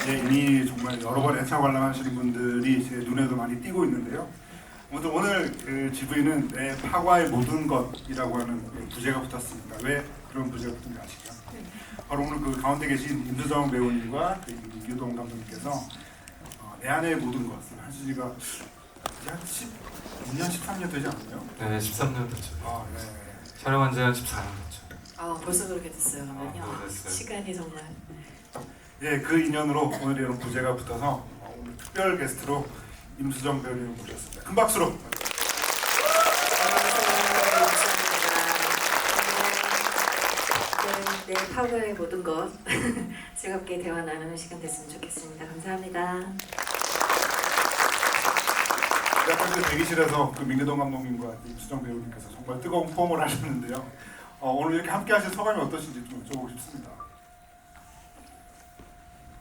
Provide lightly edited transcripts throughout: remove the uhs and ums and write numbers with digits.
예, 이미 정말 여러 번 애착 관람하시는 분들이 제 눈에도 많이 띄고 있는데요. 오늘 그 GV는 내 파과의 모든 것이라고 하는 부제가 붙었습니다. 왜 그런 부제가 붙은지 아시죠? 바로 오늘 그 가운데 계신 임수정 배우님과 민규동 감독님께서 내 안의 모든 것을 하신 지가 한 12년, 13년 되지 않나요? 네, 13년 됐죠. 아, 네. 촬영한 지 한 14년 됐죠. 아 벌써 그렇게 됐어요. 그러면요. 됐어요. 시간이 정말. 예, 그 인연으로 오늘 이런 부제가 붙어서 오늘 특별 게스트로 임수정 배우님을 모셨습니다. 큰 박수로. 네, 파워의 모든 것 즐겁게 대화 나누는 시간 됐으면 좋겠습니다. 감사합니다. 약간 그 대기실에서 그 민규동 감독님과 임수정 배우님께서 정말 뜨거운 포옹을 하셨는데요. 오늘 이렇게 함께 하신 소감이 어떠신지 좀 여쭤보고 싶습니다.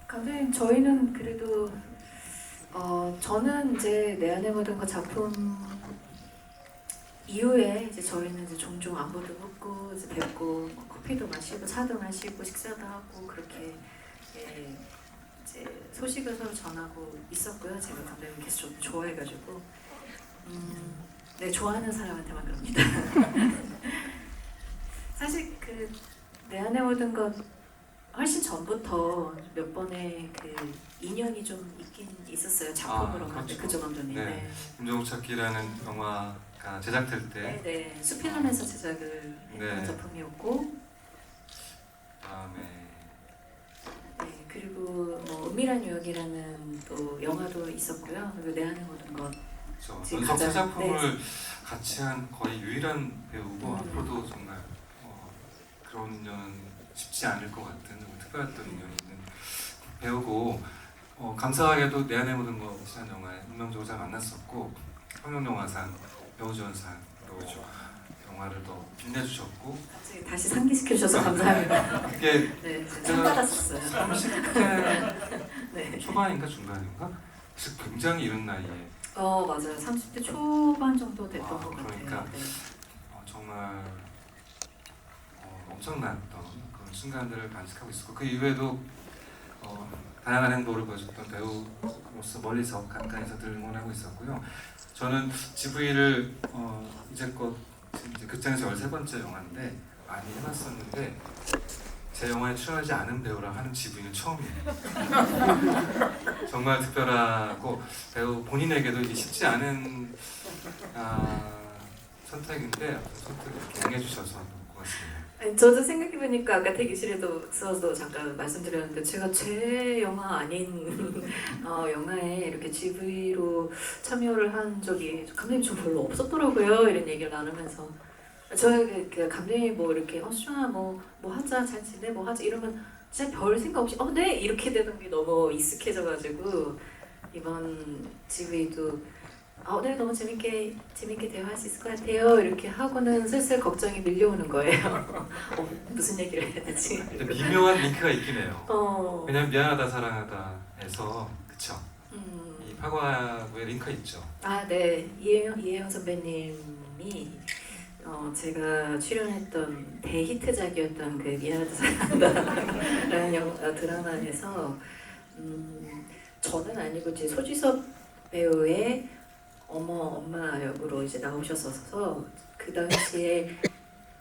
감독님, 저희는 그래도 저는 이제 내 안의 모든 것 작품 이후에 이제 저희는 이제 종종 안부도 묻고 이제 뵙고 뭐 커피도 마시고 차도 마시고 식사도 하고 그렇게 예, 이제 소식을 서로 전하고 있었고요. 제가 감독님께서 좀 좋아해가지고 네, 좋아하는 사람한테만 그럽니다. 사실 그 내 안에 모든 것 훨씬 전부터 몇 번의 그 인연이 좀 있긴 있었어요. 작품으로 만들 그죠 감독님. 네. 네. 김종국 찾기라는 영화가 제작될 때 네. 수필론에서 제작을 했던 네. 작품이었고, 다음에 네. 그리고 뭐 은밀한 유역이라는 또 영화도 있었고요. 그리고 내 안에 모든 것. 지금 연속 세 가장- 작품을 같이 한 거의 유일한 배우고 앞으로도 정말 그런 인연은 쉽지 않을 것 같은 특별했던 인연이 있는 배우고 감사하게도 내 안에 모든 것이라는 영화에 운명적으로 잘 만났었고 평양영화상 배우지원상 또 영화를 더 빛내주셨고 갑자기 다시 상기시켜 주셔서 감사합니다. 그게 네, 상 받았었어요. 30대 네. 초반인가 중반인가? 그래서 굉장히 이른 나이에 맞아요. 30대 초반 정도 됐던 것 그러니까 같아요. 네. 정말 엄청났던 그런 순간들을 간직하고 있었고 그 이후에도 다양한 행보를 보여줬던 배우로서 멀리서 가까이서 늘 응원하고 있었고요. 저는 GV를 이제껏 이제 극장에서 13번째 영화인데 많이 해봤었는데 제 영화에 출연하지 않은 배우랑 하는 GV는 처음이에요. 정말 특별하고 배우 본인에게도 이게 쉽지 않은 선택인데 선택을 이렇게 응해주셔서 고맙습니다. 아니, 저도 생각해보니까 아까 대기실에서도 잠깐 말씀드렸는데 제가 제 영화 아닌 영화에 이렇게 GV로 참여를 한 적이 감독님 좀 별로 없었더라고요. 이런 얘기를 나누면서 저희 그 감독님이 뭐 이렇게 수정아 뭐 하자 잘 지내 뭐 하자 이러면 진짜 별 생각 없이 네 이렇게 되는 게 너무 익숙해져가지고 이번 GV도 네 너무 재밌게 대화할 수 있을 것 같아요. 이렇게 하고는 슬슬 걱정이 밀려오는 거예요. 무슨 얘기를 해야 되지? 근데 미묘한 링크가 있긴 해요. 왜냐면 미안하다 사랑하다에서 그쵸? 이 파과의 링크가 있죠. 네. 이혜영 선배님이 제가 출연했던 대히트작이었던 그 미안하다 사랑한다라는 드라마에서 저는 아니고 제 소지섭 배우의 엄마 역으로 이제 나오셨어서 그 당시에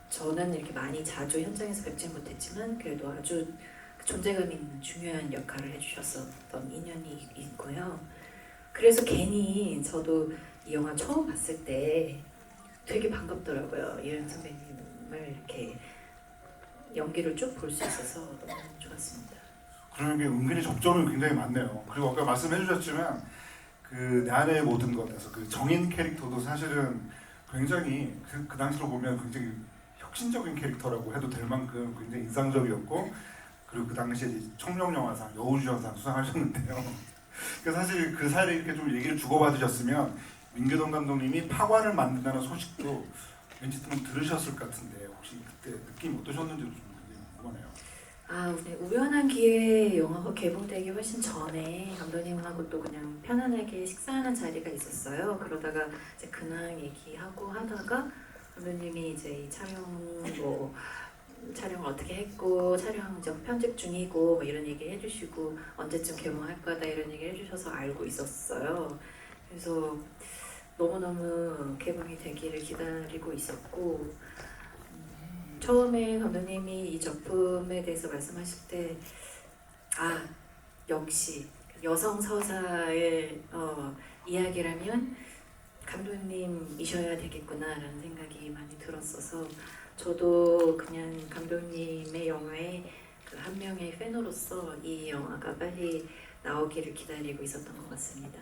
저는 이렇게 많이 자주 현장에서 뵙지 못했지만 그래도 아주 존재감 있는 중요한 역할을 해주셨었던 인연이 있고요. 그래서 괜히 저도 이 영화 처음 봤을 때 되게 반갑더라고요. 이현 선배님을 이렇게 연기를 쭉 볼 수 있어서 너무 좋았습니다. 그런 게 은근히 접점이 굉장히 많네요. 그리고 아까 말씀해 주셨지만 그 내 안의 모든 것에서 그 정인 캐릭터도 사실은 굉장히 그 당시로 보면 굉장히 혁신적인 캐릭터라고 해도 될 만큼 굉장히 인상적이었고 그리고 그 당시에 청룡영화상 여우주연상 수상하셨는데요. 그래서 사실 그 사이에 이렇게 좀 얘기를 주고받으셨으면 민규동 감독님이 파관을 만든다는 소식도 왠지 좀 들으셨을 것 같은데 혹시 그때 느낌 어떠셨는지도 좀 굉장히 궁금하네요. 네, 우연한 기회에 영화가 개봉되기 훨씬 전에 감독님하고 또 그냥 편안하게 식사하는 자리가 있었어요. 그러다가 이제 근황 얘기하고 하다가 감독님이 이제 이 촬영 촬영을 어떻게 했고 촬영 이제 편집 중이고 뭐 이런 얘기 해주시고 언제쯤 개봉할 거다 이런 얘기 해주셔서 알고 있었어요. 그래서 너무너무 개봉이 되기를 기다리고 있었고 처음에 감독님이 이 작품에 대해서 말씀하실 때 아 역시 여성 서사의 이야기라면 감독님이셔야 되겠구나라는 생각이 많이 들었어서 저도 그냥 감독님의 영화의 그 한 명의 팬으로서 이 영화가 빨리 나오기를 기다리고 있었던 것 같습니다.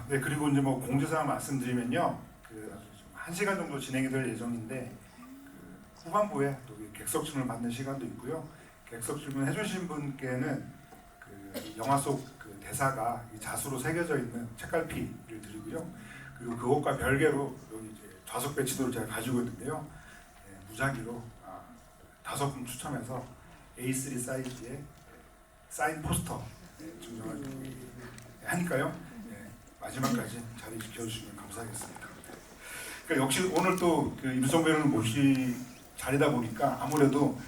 네, 그리고 이제 뭐 공지사항 말씀드리면요, 그 아주 좀 1시간 정도 진행이 될 예정인데 그 후반부에 또 객석 질문 받는 시간도 있고요. 객석 질문 해주신 분께는 그 영화 속 그 대사가 이 자수로 새겨져 있는 책갈피를 드리고요. 그리고 그것과 별개로 여기 이제 좌석 배치도를 제가 가지고 있는데요. 무작위로 5분 추첨해서 A3 사이즈의 사인 포스터 증정을 하니까요. 마지막까지 자리 지켜주시면 감사하겠습니다. 그러니까 역시 오늘 또그 임수정 배우를 모실 자리다 보니까 아무래도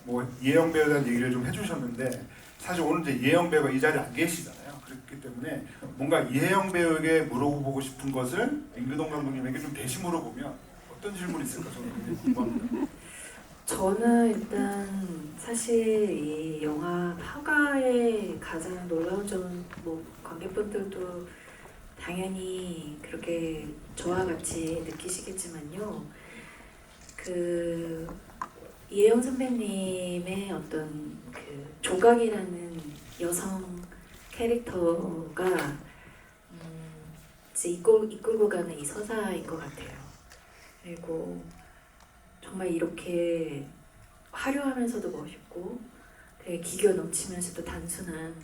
뭐 이혜영 배우에 대한 얘기를 좀 해주셨는데 사실 오늘 이제 이혜영 배우가 이 자리에 안 계시잖아요. 그렇기 때문에 뭔가 이혜영 배우에게 물어보고 싶은 것을 임규동 감독님에게 좀 대신 물어보면 어떤 질문이 있을까 저는 굉장히 궁금합니다. 저는 일단 사실 이 영화 화가의 가장 놀라운 점은 뭐 관객분들도 당연히 그렇게 저와 같이 느끼시겠지만요. 그 이혜영 선배님의 어떤 그 조각이라는 여성 캐릭터가 이제 이끌고 가는 이 서사인 것 같아요. 그리고 정말 이렇게 화려하면서도 멋있고 되게 기교 넘치면서도 단순한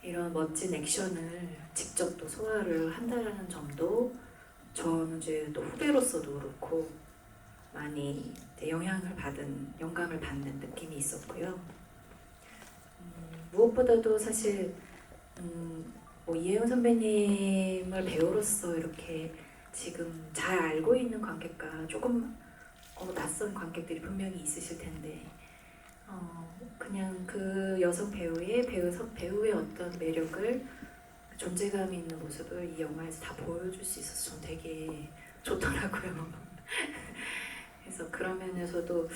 이런 멋진 액션을 직접 또 소화를 한다라는 점도 저는 이제 또 후배로서도 그렇고 많이 영감을 받는 느낌이 있었고요. 무엇보다도 사실 뭐 이혜영 선배님을 배우로서 이렇게 지금 잘 알고 있는 관객과 조금 낯선 관객들이 분명히 있으실 텐데 그냥 그 여성 배우의 어떤 매력을 존재감 있는 모습을 이 영화에서 다 보여줄 수 있어서 전 되게 좋더라고요. 그래서 그런 면에서도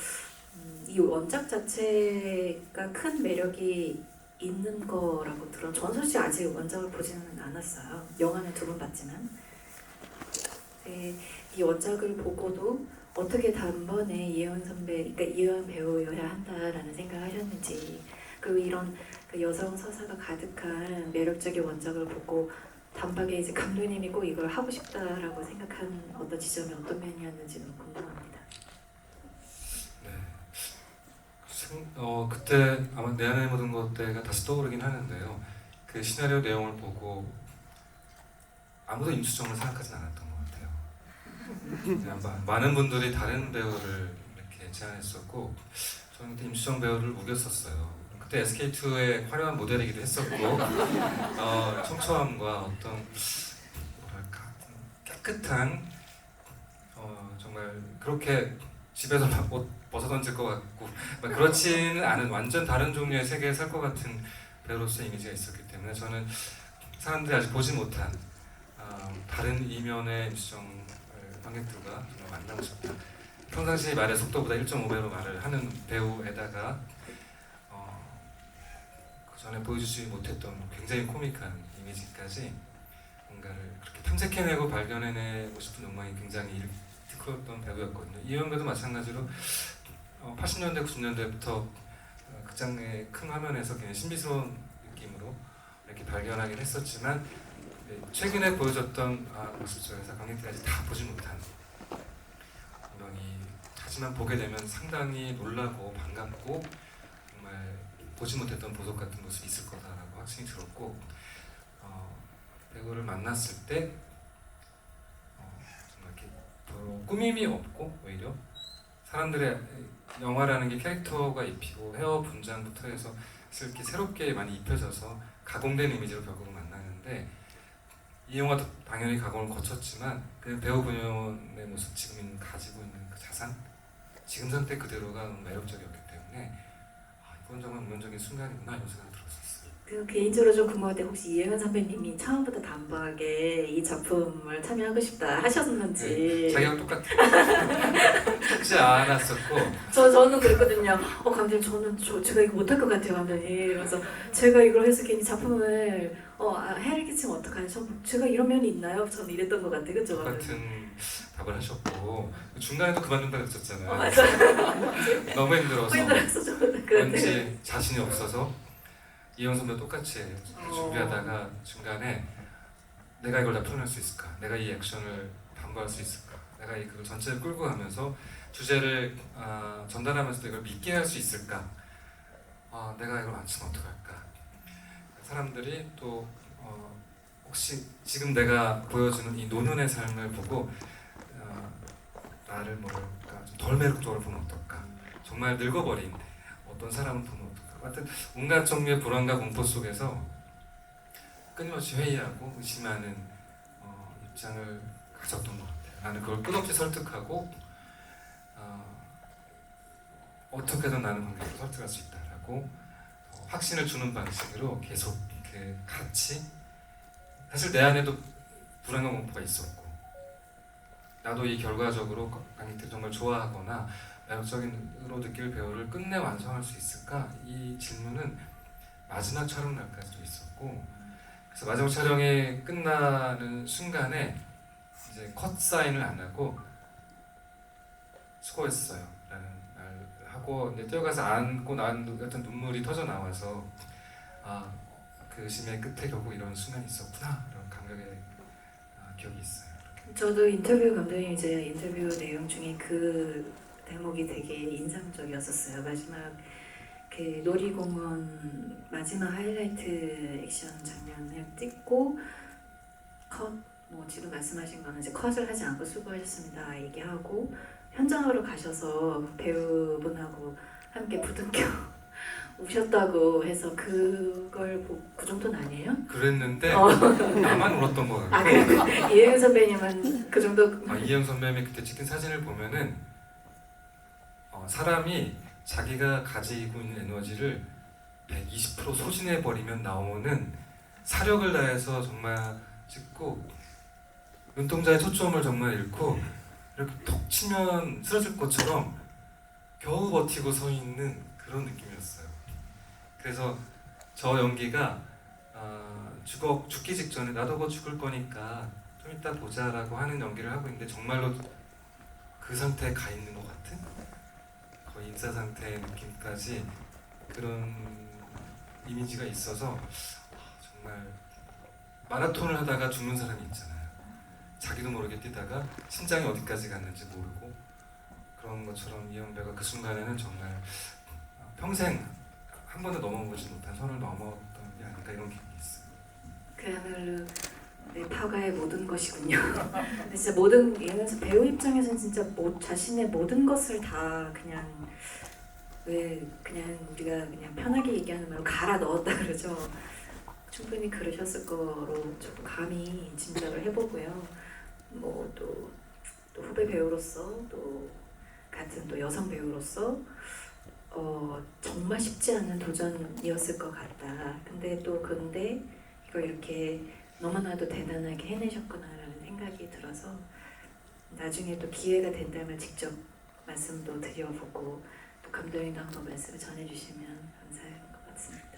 이 원작 자체가 큰 매력이 있는 거라고 들어요. 저는 솔직히 아직 원작을 보지는 않았어요. 영화는 2번 봤지만 이 원작을 보고도 어떻게 단번에 그러니까 이혜원 배우여야 한다라는 생각을 하셨는지 그리고 이런 그 여성 서사가 가득한 매력적인 원작을 보고 단박에 이제 감독님이 꼭 이걸 하고 싶다라고 생각한 어떤 지점이 어떤 면이었는지는 궁금합니다. 그때 아마 내 안에 묻은 것 때가 다시 떠오르긴 하는데요. 그 시나리오 내용을 보고 아무도 임수정을 생각하진 않았던 것 같아요. 그냥 많은 분들이 다른 배우를 이렇게 제안했었고 저는 그때 임수정 배우를 우겼었어요. 그때 SK2의 화려한 모델이기도 했었고 청초함과 어떤 뭐랄까 깨끗한 정말 그렇게 집에서 막 옷 벗어던질 것 같고 그렇지는 않은 완전 다른 종류의 세계에 살 것 같은 배우로서 이미지가 있었기 때문에 저는 사람들이 아직 보지 못한 다른 이면의 임수정 관객들과 정말 만나고 싶다. 평상시 말의 속도보다 1.5배로 말을 하는 배우에다가 그 전에 보여주지 못했던 굉장히 코믹한 이미지까지 뭔가를 그렇게 탐색해내고 발견해내고 싶은 욕망이 굉장히 컸던 배우였거든요. 이혜영 배우도 마찬가지로 80년대, 90년대부터 극장의 큰 화면에서 굉장히 신비스러운 느낌으로 이렇게 발견하긴 했었지만 최근에 보여줬던 모습 속에서 관객들까지 다 보지 못한 분명히 하지만 보게 되면 상당히 놀라고 반갑고 정말 보지 못했던 보석 같은 모습이 있을 거다라고 확신이 들었고 배우를 만났을 때 정말 이렇게 꾸밈이 없고 오히려 사람들의 영화라는 게 캐릭터가 입히고 헤어 분장부터 해서 이렇게 새롭게 많이 입혀져서 가공된 이미지로 결국은 만나는데 이 영화도 당연히 가공을 거쳤지만 그 배우 본연의 모습 지금 가지고 있는 그 자산 지금 상태 그대로가 너무 매력적이었기 때문에 이건 정말 운명적인 순간이구나 이런 생각이 들었었어요. 그 개인적으로 좀 궁금할 때 혹시 이혜은 선배님이 처음부터 단박에 이 작품을 참여하고 싶다 하셨는지. 자기랑 똑같아요. 하지 않았었고 저는 그랬거든요. 감독님 제가 이거 못할 것 같아요 감독님. 그래서 제가 이걸 해서 괜히 작품을 해를 끼치면 어떡하죠? 제가 이런 면이 있나요? 저는 이랬던 것 같아요. 그죠? 똑같은 답을 하셨고 중간에도 그만둔다 그랬었잖아요. 맞아요. 너무 힘들어서 힘들었어 저는 그때. 왠지 자신이 없어서 이현 선배 똑같이 준비하다가 중간에 내가 이걸 다 표현할 수 있을까? 내가 이 액션을 담보할 수 있을까? 내가 그걸 전체를 끌고 가면서 주제를 전달하면서도 이걸 믿게 할 수 있을까? 내가 이걸 맞추면 어떡할까? 사람들이 또 혹시 지금 내가 보여주는 이 노년의 삶을 보고 나를 뭐랄까 좀 덜 매력적으로 보면 어떨까? 정말 늙어버린 어떤 사람을 보면 어떨까? 하여튼 온갖 종류의 불안과 공포 속에서 끊임없이 회의하고 의심하는 입장을 가졌던 것 같아요. 나는 그걸 끝없이 설득하고 어떻게든 나는 관객을 설득할 수 있다라고 확신을 주는 방식으로 계속 같이 사실 내 안에도 불안과 공포가 있었고 나도 이 결과적으로 관객들이 정말 좋아하거나 매력적인으로 느낄 배우를 끝내 완성할 수 있을까? 이 질문은 마지막 촬영 날까지도 있었고 그래서 마지막 촬영이 끝나는 순간에 이제 컷 사인을 안 하고 수고했어요 라는 말을 하고 이제 뛰어가서 안고 난 어떤 눈물이 터져 나와서 그 의심의 끝에 결국 이런 순간이 있었구나 이런 감격의 기억이 있어요. 저도 인터뷰 감독님 이제 인터뷰 내용 중에 그 대목이 되게 인상적이었었어요. 마지막 그 놀이공원 마지막 하이라이트 액션 장면을 찍고 컷, 뭐 지금 말씀하신 거는 이제 컷을 하지 않고 수고하셨습니다 얘기하고 현장으로 가셔서 배우분하고 함께 부둥켜 우셨다고 해서 그걸 그 정도는 아니에요? 그랬는데 나만 울었던 거 같고 이혜은 선배님은 그 정도. 이혜영 선배님이 그때 찍힌 사진을 보면은 사람이 자기가 가지고 있는 에너지를 120% 소진해 버리면 나오는 사력을 다해서 정말 찍고 눈동자의 초점을 정말 잃고 이렇게 톡 치면 쓰러질 것처럼 겨우 버티고 서 있는 그런 느낌이었어요. 그래서 저 연기가 죽기 직전에 나도 곧 죽을 거니까 좀 이따 보자라고 하는 연기를 하고 있는데 정말로 그 상태에 가 있는 것 같은 거의 인사 상태의 느낌까지 그런 이미지가 있어서 정말 마라톤을 하다가 죽는 사람이 있잖아요. 자기도 모르게 뛰다가 심장이 어디까지 갔는지 모르고 그런 것처럼 이영배가 그 순간에는 정말 평생 한 번도 넘어보지 못한 선을 넘었던 게 아닐까 이런 기분이 있어요. 그야말로 파가의 모든 것이군요. 근데 진짜 모든 예능에서 배우 입장에서는 진짜 자신의 모든 것을 다 그냥 그냥 우리가 그냥 편하게 얘기하는 말로 갈아 넣었다 그러죠. 충분히 그러셨을 거로 조금 감히 짐작을 해보고요. 뭐 또 후배 배우로서 또 같은 또 여성 배우로서 정말 쉽지 않은 도전이었을 것 같다. 근데 이걸 이렇게 너무나도 대단하게 해내셨구나라는 생각이 들어서 나중에 또 기회가 된다면 직접 말씀도 드려보고 또 감독님도 한번 말씀을 전해주시면 감사할 것 같습니다.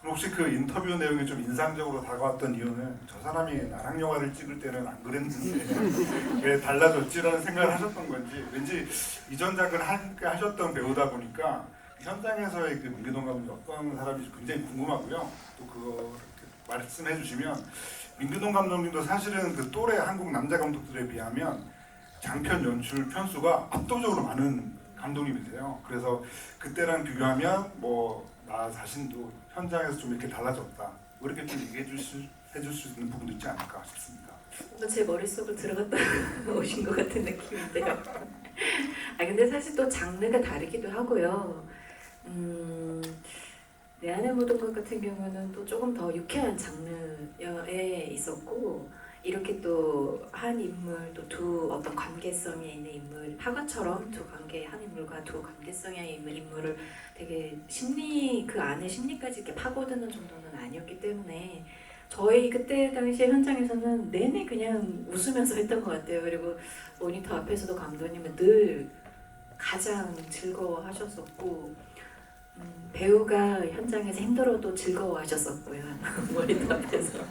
그럼 혹시 그 인터뷰 내용이 좀 인상적으로 다가왔던 이유는 저 사람이 나랑 영화를 찍을 때는 안 그랬는데 왜 달라졌지라는 생각을 하셨던 건지 왠지 이전작을 함께 하셨던 배우다 보니까 현장에서의 그 민규동 감독이 어떤 사람인지 굉장히 궁금하고요. 또 그거 말씀해 주시면 민규동 감독님도 사실은 그 또래 한국 남자 감독들에 비하면 장편 연출 편수가 압도적으로 많은 감독님이세요. 그래서 그때랑 비교하면 뭐 나 자신도 현장에서 좀 이렇게 달라졌다. 뭐 이렇게 좀 해줄 수 있는 부분도 있지 않을까 싶습니다. 뭔가 제 머릿속으로 들어갔다 오신 것 같은 느낌인데요. 근데 사실 또 장르가 다르기도 하고요. 내 안의 모든 것 같은 경우는 또 조금 더 유쾌한 장르에 있었고 이렇게 또 한 인물 또 두 어떤 관계성이 있는 인물 하과처럼 두 관계 한 인물과 두 관계성의 있는 인물을 되게 심리 그 안에 심리까지 이렇게 파고드는 정도는 아니었기 때문에 저희 그때 당시에 현장에서는 내내 그냥 웃으면서 했던 것 같아요. 그리고 모니터 앞에서도 감독님은 늘 가장 즐거워하셨었고 배우가 현장에서 힘들어도 즐거워하셨었고요. 모니터 앞에서.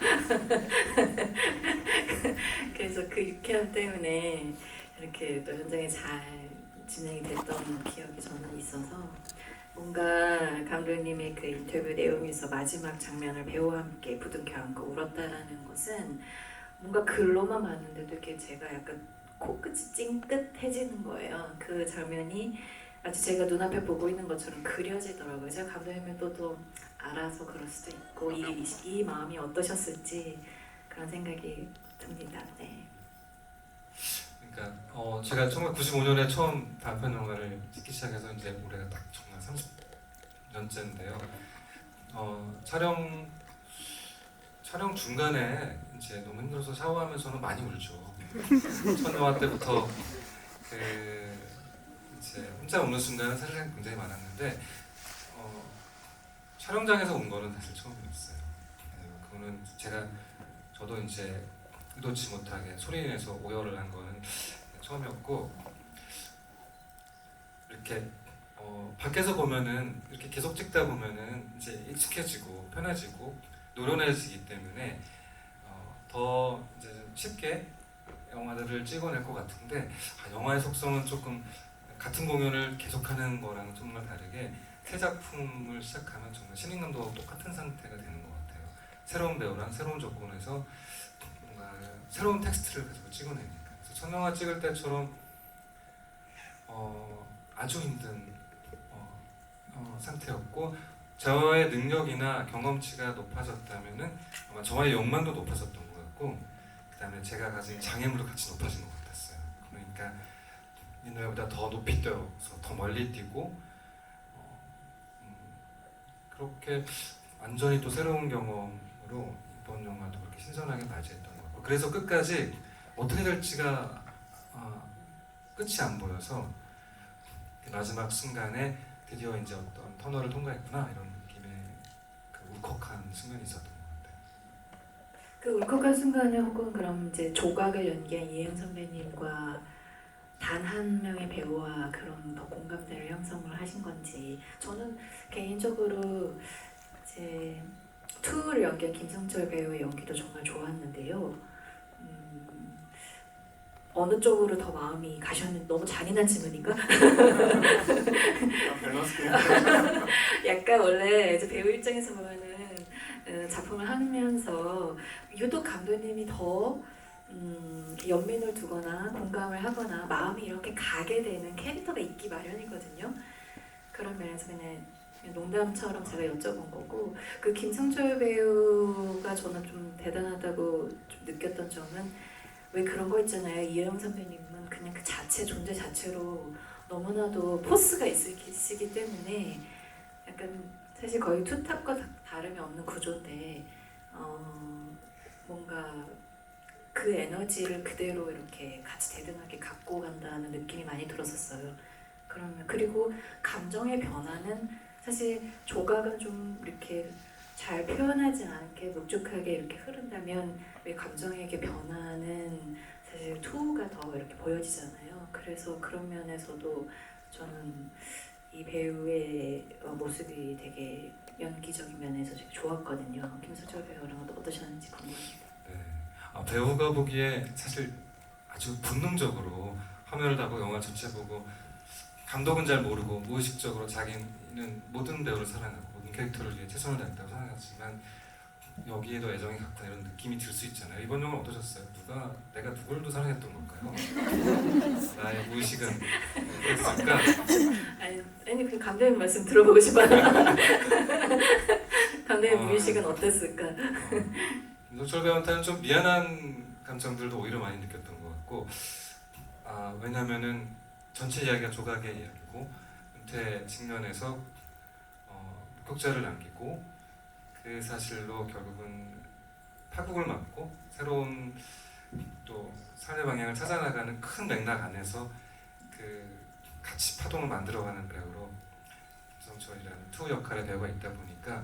그래서 그 유쾌함 때문에 이렇게 또 현장에 잘 진행이 됐던 기억이 저는 있어서 뭔가 감독님의 그 인터뷰 내용에서 마지막 장면을 배우와 함께 부둥켜 안고 울었다라는 것은 뭔가 글로만 봤는데도 이렇게 제가 약간 코끝이 찡긋해지는 거예요. 그 장면이 마치 제가 눈앞에 보고 있는 것처럼 그려지더라고요. 제가 감독님을 또 알아서 그럴 수도 있고 이 마음이 어떠셨을지 그런 생각이 듭니다. 네. 그러니까 제가 1995년에 처음 단편 영화를 찍기 시작해서 이제 올해가 딱 정말 30년째인데요. 촬영 중간에 이제 너무 힘들어서 샤워하면서는 많이 울죠. 첫 영화 때부터 이제 혼자 우는 순간은 사실 굉장히 많았는데 촬영장에서 운 거는 사실 처음이었어요. 그거는 저도 이제 의도치 못하게 소리 내서 오열을 한 거는 처음이었고 이렇게 밖에서 보면은 이렇게 계속 찍다 보면은 이제 익숙해지고 편해지고 노련해지기 때문에 더 이제 쉽게 영화들을 찍어낼 것 같은데 영화의 속성은 조금 같은 공연을 계속하는 거랑 정말 다르게 새 작품을 시작하면 정말 신인감독하고 똑같은 상태가 되는 것 같아요. 새로운 배우랑 새로운 조건에서 뭔가 새로운 텍스트를 가지고 찍어내니까. 그래서 첫 영화 찍을 때처럼 아주 힘든 상태였고 저의 능력이나 경험치가 높아졌다면은 아마 저의 욕망도 높아졌던 것 같고 그 다음에 제가 가진 장애물도 같이 높아진 것 같았어요. 그러니까 옛날보다 더 높이 뛰어서 더 멀리 뛰고 그렇게 완전히 또 새로운 경험으로 이번 영화도 그렇게 신선하게 맞이했던 것 같고 그래서 끝까지 어떻게 될지가 끝이 안 보여서 마지막 순간에 드디어 이제 어떤 터널을 통과했구나 이런 느낌의 그 울컥한 순간이 있었던 것 같아요. 그 울컥한 순간에 혹은 그럼 이제 조각을 연기한 이혜영 선배님과 단 한 명의 배우와 그런 더 공감대를 형성을 하신 건지 저는 개인적으로 이제 투를 연기한 김성철 배우의 연기도 정말 좋았는데요. 어느 쪽으로 더 마음이 가셨는지 너무 잔인한 질문인가? 밸런스 게임. 약간 원래 이제 배우 입장에서 보면은 작품을 하면서 유독 감독님이 더 연민을 두거나 공감을 하거나 마음이 이렇게 가게 되는 캐릭터가 있기 마련이거든요. 그런 면에서 그냥 농담처럼 제가 여쭤본 거고 그 김성철 배우가 저는 좀 대단하다고 좀 느꼈던 점은 왜 그런 거 있잖아요. 이혜영 선배님은 그냥 그 자체 존재 자체로 너무나도 포스가 있으시기 때문에 약간 사실 거의 투탑과 다름이 없는 구조인데 뭔가 그 에너지를 그대로 이렇게 같이 대등하게 갖고 간다는 느낌이 많이 들었었어요. 그러면 그리고 감정의 변화는 사실 조각은 좀 이렇게 잘 표현하지 않게 묵직하게 이렇게 흐른다면 왜 감정에게 변화는 사실 투가 더 이렇게 보여지잖아요. 그래서 그런 면에서도 저는 이 배우의 모습이 되게 연기적인 면에서 되게 좋았거든요. 김수철 배우랑 어떠셨는지 궁금합니다. 네. 배우가 보기에 사실 아주 본능적으로 화면을 다 보고 영화 전체 보고 감독은 잘 모르고 무의식적으로 자기는 모든 배우를 사랑하고 모든 캐릭터를 위해 최선을 다했다고 생각하지만 여기에도 애정이 갔구나 이런 느낌이 들 수 있잖아요. 이번 영화 어떠셨어요? 내가 누굴 더 사랑했던 걸까요? 나의 무의식은 어땠을까? 아니 그 감독님 말씀 들어보고 싶어요. 감독님 무의식은 어땠을까? 김성철 배우한테는 좀 미안한 감정들도 오히려 많이 느꼈던 것 같고 왜냐면은 전체 이야기가 조각의 이야기고 은퇴 측면에서 목격자를 남기고 그 사실로 결국은 파국을 맞고 새로운 또 삶의 방향을 찾아나가는 큰 맥락 안에서 그 같이 파동을 만들어가는 배우로 김성철이라는 투 역할의 배우가 있다 보니까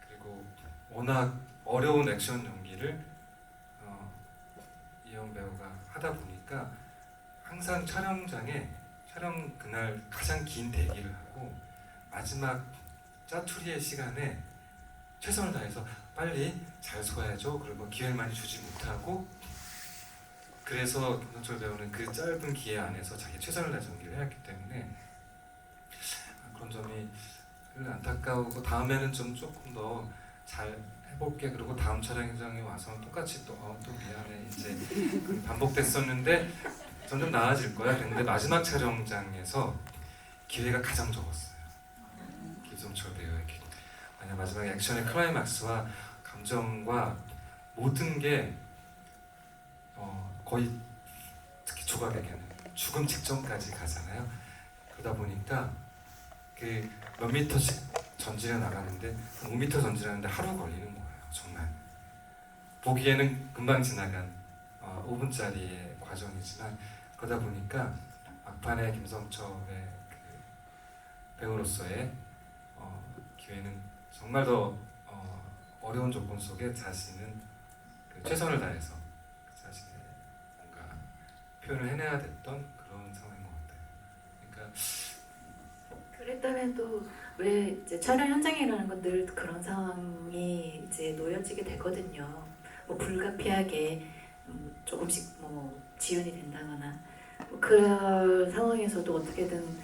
그리고 워낙 어려운 액션 연기를 이영 배우가 하다 보니까 항상 촬영장에 촬영 그날 가장 긴 대기를 하고 마지막 짜투리의 시간에 최선을 다해서 빨리 잘 소화해줘. 그리고 기회를 많이 주지 못하고 그래서 김성철 배우는 그 짧은 기회 안에서 자기 최선을 다해서 연기를 해왔기 때문에 그런 점이 안타까우고 다음에는 좀 조금 더 잘 해볼게. 그리고 다음 촬영장에 와서 똑같이 또 미안해 이제 반복됐었는데 점점 나아질 거야. 그런데 마지막 촬영장에서 기회가 가장 적었어요. 김성철 배우에게. 만약 마지막 액션의 클라이막스와 감정과 모든 게 거의 특히 조각에게는 죽음 직전까지 가잖아요. 그러다 보니까 그 몇 미터씩 전진해 나가는데 5미터 전진하는데 하루 걸리는 거예요. 정말 보기에는 금방 지나간 5분짜리의 과정이지만 그러다 보니까 막판에 김성철의 그 배우로서의 기회는 정말 더 어려운 조건 속에 자신은 그 최선을 다해서 자신의 뭔가 표현을 해내야 됐던 그런 상황인 것 같아요. 그러니까 그랬다면 또 왜 이제 촬영 현장이라는 건 늘 그런 상황이 이제 놓여지게 되거든요. 뭐 불가피하게 조금씩 뭐 지연이 된다거나 뭐 그런 상황에서도 어떻게든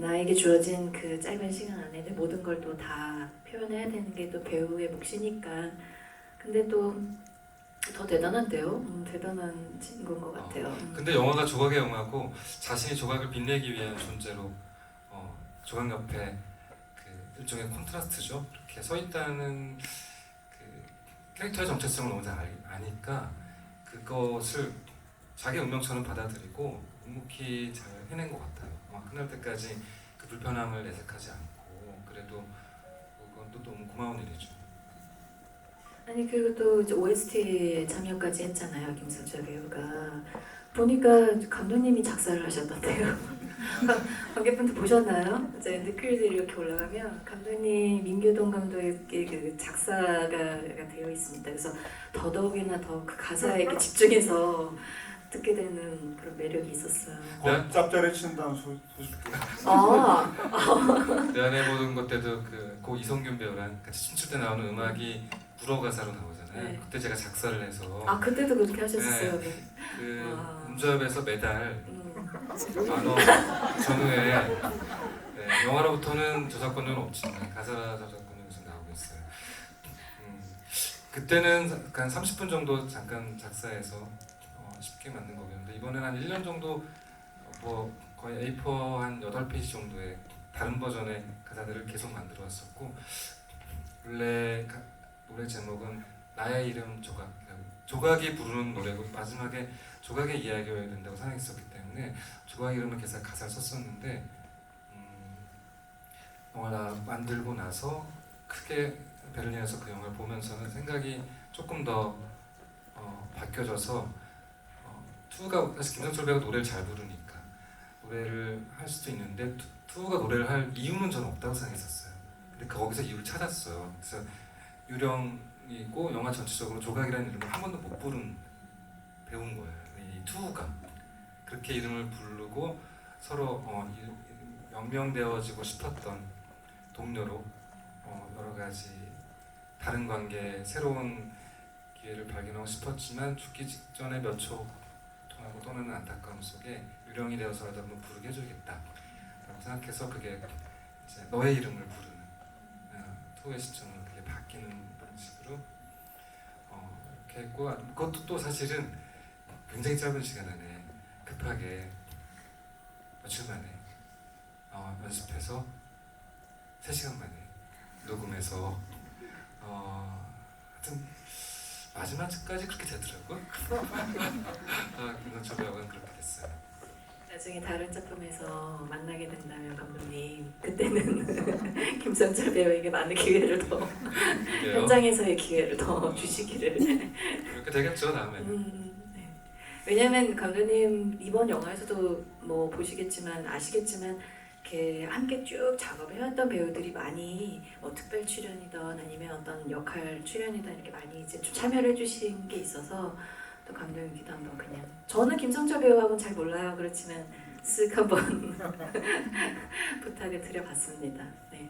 나에게 주어진 그 짧은 시간 안에 내 모든 걸 또 다 표현해야 되는 게 또 배우의 몫이니까. 근데 또 더 대단한데요. 대단한 친구인 것 같아요. 근데 영화가 조각의 영화고 자신이 조각을 빛내기 위한 존재로 조각 옆에 그 일종의 콘트라스트죠. 이렇게 서 있다는 그 캐릭터의 정체성을 너무 잘 아니까 그것을 자기 운명처럼 받아들이고 묵묵히 잘 해낸 것 같아요. 끝날 때까지 그 불편함을 내색하지 않고 그래도 그건 또 너무 고마운 일이죠. 아니 그리고 또 이제 OST에 참여까지 했잖아요. 김성철 배우가. 보니까 감독님이 작사를 하셨던데요. 관객분들 보셨나요? 이제 느클들이 이렇게 올라가면 감독님 민규동 감독의 그 작사가 되어 있습니다. 그래서 더더욱이나 더 그 가사에 이렇게 집중해서 듣게 되는 그런 매력이 있었어요. 짭짤해 친다는 소식도. 내 안에 모든 것 때도 고 이성균 배우랑 같이 춤출 때 나오는 음악이 불어 가사로 나오잖아요. 네. 그때 제가 작사를 해서 그때도 그렇게 하셨어요. 네. 그 음조협에서 매달 만원 전후에 영화로부터는 저작권료는 없지만 가사 저작권료는 좀 나오고 있어요. 그때는 한 30분 정도 잠깐 작사해서 쉽게 만든 거였는데 이번에는 한 1년 정도 뭐 거의 A4 한 8페이지 정도의 다른 버전의 가사들을 계속 만들어 왔었고 원래 노래 제목은 나의 이름 조각, 조각이 부르는 노래고 마지막에 조각의 이야기여야 된다고 생각했었기 때문에 조각 이름을 가사를 썼었는데 영화 만들고 나서 크게 베를린에서 그 영화를 보면서는 생각이 조금 더 바뀌어져서 투가 사실 김성철 배우가 노래를 잘 부르니까 노래를 할 수도 있는데 투가 노래를 할 이유는 저는 없다고 생각했었어요. 근데 거기서 이유를 찾았어요. 그래서 유령이고 영화 전체적으로 조각이라는 이름을 한 번도 못 부른 배운 거예요. 이 투가 그렇게 이름을 부르고 서로 연명되어지고 싶었던 동료로 여러 가지 다른 관계 새로운 기회를 발견하고 싶었지만 죽기 직전에 몇 초 통하고 떠나는 안타까움 속에 유령이 되어서라도 한번 부르게 해주겠다 라고 생각해서 그게 이제 너의 이름을 부르는 투의 시점으로 그게 바뀌는 방식으로 이렇게 했고 그것도 또 사실은 굉장히 짧은 시간 안에 급하게 며칠 만에 연습해서 3시간 만에 녹음해서 하여튼 마지막까지 그렇게 되더라고요. 김성철 배우가 그렇게 됐어요. 나중에 다른 작품에서 만나게 된다면 감독님 그때는 김성철 배우에게 많은 기회를 더 그러게요. 현장에서의 기회를 더 주시기를. 이렇게 되겠죠 다음에. 네. 왜냐면 감독님 이번 영화에서도 뭐 보시겠지만 아시겠지만 이렇게 함께 쭉 작업을 해왔던 배우들이 많이 뭐 특별 출연이든 아니면 어떤 역할 출연이든 이렇게 많이 이제 좀 참여를 해주신 게 있어서 또 감독님께도 한번 그냥 저는 김성철 배우하고는 잘 몰라요. 그렇지만 쓱 한번 부탁을 드려봤습니다. 네.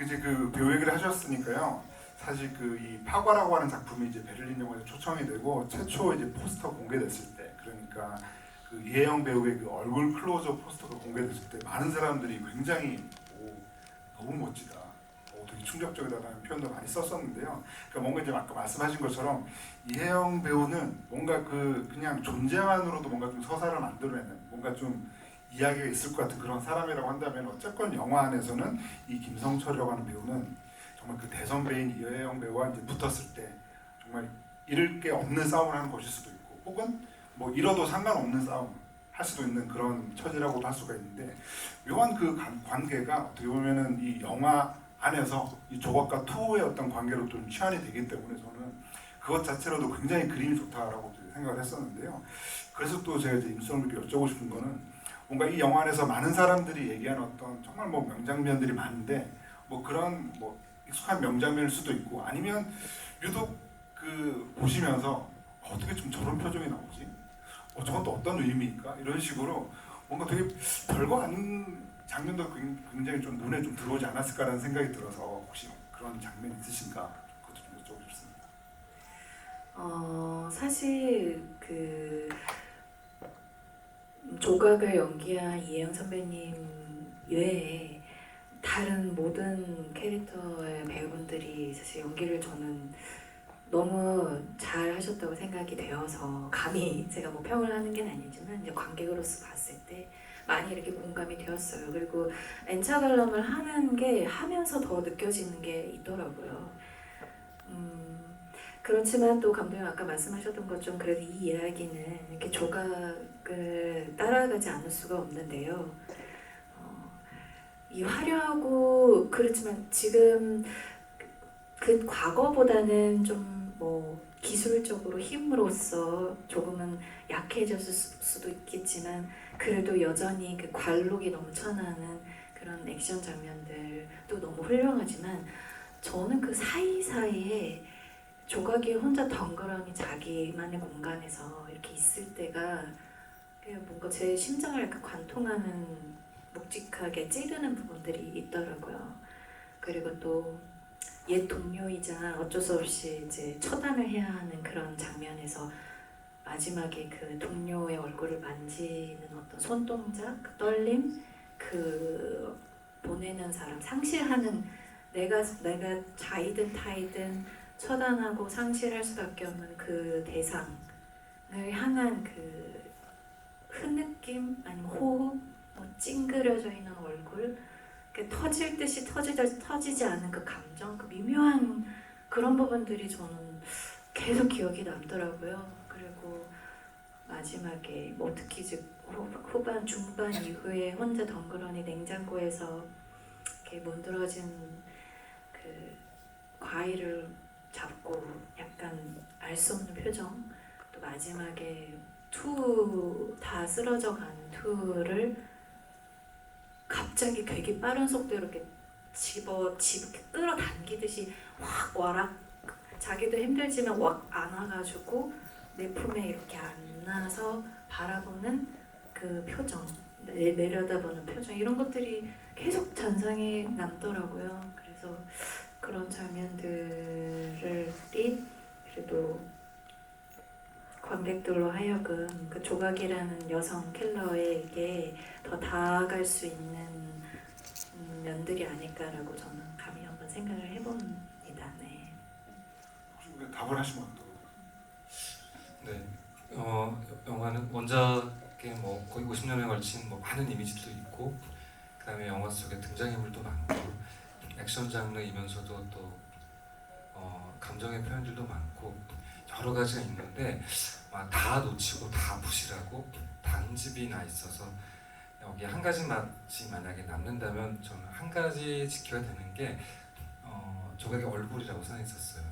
이제 그 배우 얘기를 하셨으니까요. 사실 그 이 파과라고 하는 작품이 이제 베를린 영화제 초청이 되고 최초 이제 포스터 공개됐을 때, 그러니까 그 이혜영 배우의 그 얼굴 클로즈업 포스터가 공개됐을 때 많은 사람들이 굉장히 너무 멋지다, 되게 충격적이다라는 표현도 많이 썼었는데요. 그러니까 뭔가 이제 아까 말씀하신 것처럼 이혜영 배우는 뭔가 그냥 존재만으로도 뭔가 좀 서사를 만들어내는 뭔가 좀 이야기가 있을 것 같은 그런 사람이라고 한다면, 어쨌건 영화 안에서는 이 김성철이라고 하는 배우는 정말 그 대선배인 이혜영 배우와 이제 붙었을 때 정말 잃을 게 없는 싸움을 하는 것일 수도 있고, 혹은 뭐 잃어도 상관없는 싸움 할 수도 있는 그런 처지라고도 할 수가 있는데, 묘한 그 관계가 어떻게 보면은 이 영화 안에서 이 조각과 투의 어떤 관계로 좀 치환이 되기 때문에 저는 그것 자체로도 굉장히 그림이 좋다라고 생각을 했었는데요. 그래서 또 제가 이제 임수영님께 여쭤보고 싶은 거는, 뭔가 이 영화 안에서 많은 사람들이 얘기하는 어떤 정말 뭐 명장면들이 많은데, 뭐 그런 뭐 익숙한 명장면일 수도 있고, 아니면 유독 그 보시면서 어떻게 좀 저런 표정이 나오지? 저건 또 어떤 의미일까? 이런 식으로 뭔가 되게 별거 아닌 장면도 굉장히 좀 눈에 좀 들어오지 않았을까라는 생각이 들어서, 혹시 그런 장면 있으신가? 그것도 좀 여쭤보고 싶습니다. 사실 그 조각을 연기한 이혜영 선배님 외에 다른 모든 캐릭터의 배우분들이 사실 연기를 저는 너무 잘 하셨다고 생각이 되어서, 감히 제가 뭐 평을 하는 게 아니지만 이제 관객으로서 봤을 때 많이 이렇게 공감이 되었어요. 그리고 엔차 관람을 하는 게 하면서 더 느껴지는 게 있더라고요. 그렇지만 또 감독님 아까 말씀하셨던 것처럼 그래도 이 이야기는 이렇게 조각을 따라가지 않을 수가 없는데요. 이 화려하고 그렇지만 지금 그 과거보다는 좀 뭐 기술적으로 힘으로써 조금은 약해졌을 수도 있겠지만, 그래도 여전히 그 관록이 넘쳐나는 그런 액션 장면들도 너무 훌륭하지만, 저는 그 사이사이에 조각이 혼자 덩그러니 자기만의 공간에서 이렇게 있을 때가 뭔가 제 심장을 약간 관통하는, 묵직하게 찌르는 부분들이 있더라고요. 그리고 또 옛 동료이자 어쩔 수 없이 이제 처단을 해야 하는 그런 장면에서 마지막에 그 동료의 얼굴을 만지는 어떤 손동작, 그 떨림, 그 보내는 사람, 상실하는, 내가 자이든 타이든 처단하고 상실할 수밖에 없는 그 대상을 향한 그 흐느낌, 아니면 호흡, 뭐 찡그려져 있는 얼굴, 터질 듯이 터지지 않는 그 감정, 그 미묘한 그런 부분들이 저는 계속 기억이 남더라고요. 그리고 마지막에 뭐 특히 이제 후반 중반 이후에 혼자 덩그러니 냉장고에서 이렇게 문드러진 그 과일을 잡고 약간 알 수 없는 표정, 또 마지막에 다 쓰러져 가는 투를 갑자기 되게 빠른 속도로 이렇게 끌어당기듯이 확 와락, 자기도 힘들지만 확 안아가지고 내 품에 이렇게 안아서 바라보는 그 표정, 내려다보는 표정, 이런 것들이 계속 잔상에 남더라고요. 그래서 그런 장면들이 그래도 관객들로 하여금 그 조각이라는 여성 킬러에게 더 다가갈 수 있는 면들이 아닐까라고 저는 감히 한번 생각을 해봅니다. 네. 혹시 답을 하시면 또 네, 영화는 원작에 뭐 거의 50년에 걸친 뭐 많은 이미지도 있고, 그다음에 영화 속에 등장인물도 많고, 액션 장르이면서도 또 감정의 표현들도 많고 여러 가지가 있는데, 다 놓치고 다 부실하고 단집이 나 있어서 여기 한 가지 맛이 만약에 남는다면 저는 한 가지 지켜야 되는 게 조각의 얼굴이라고 생각했었어요.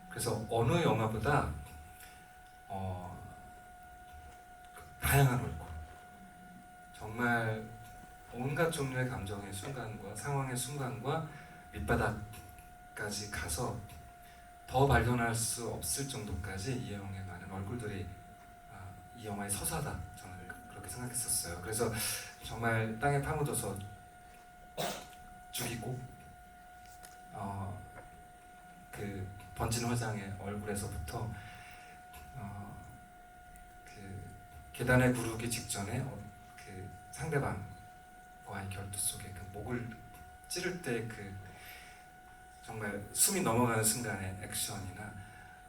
그래서 어느 영화보다 다양한 얼굴, 정말 온갖 종류의 감정의 순간과 상황의 순간과 밑바닥까지 가서 더 발견할 수 없을 정도까지 이혜영의 많은 얼굴들이 이 영화의 서사다, 저는 그렇게 생각했었어요. 그래서 정말 땅에 파묻어서 죽이고 그 번진 화장의 얼굴에서부터 그 계단에 구르기 직전에 그 상대방과의 결투 속에 그 목을 찌를 때 그 정말 숨이 넘어가는 순간의 액션이나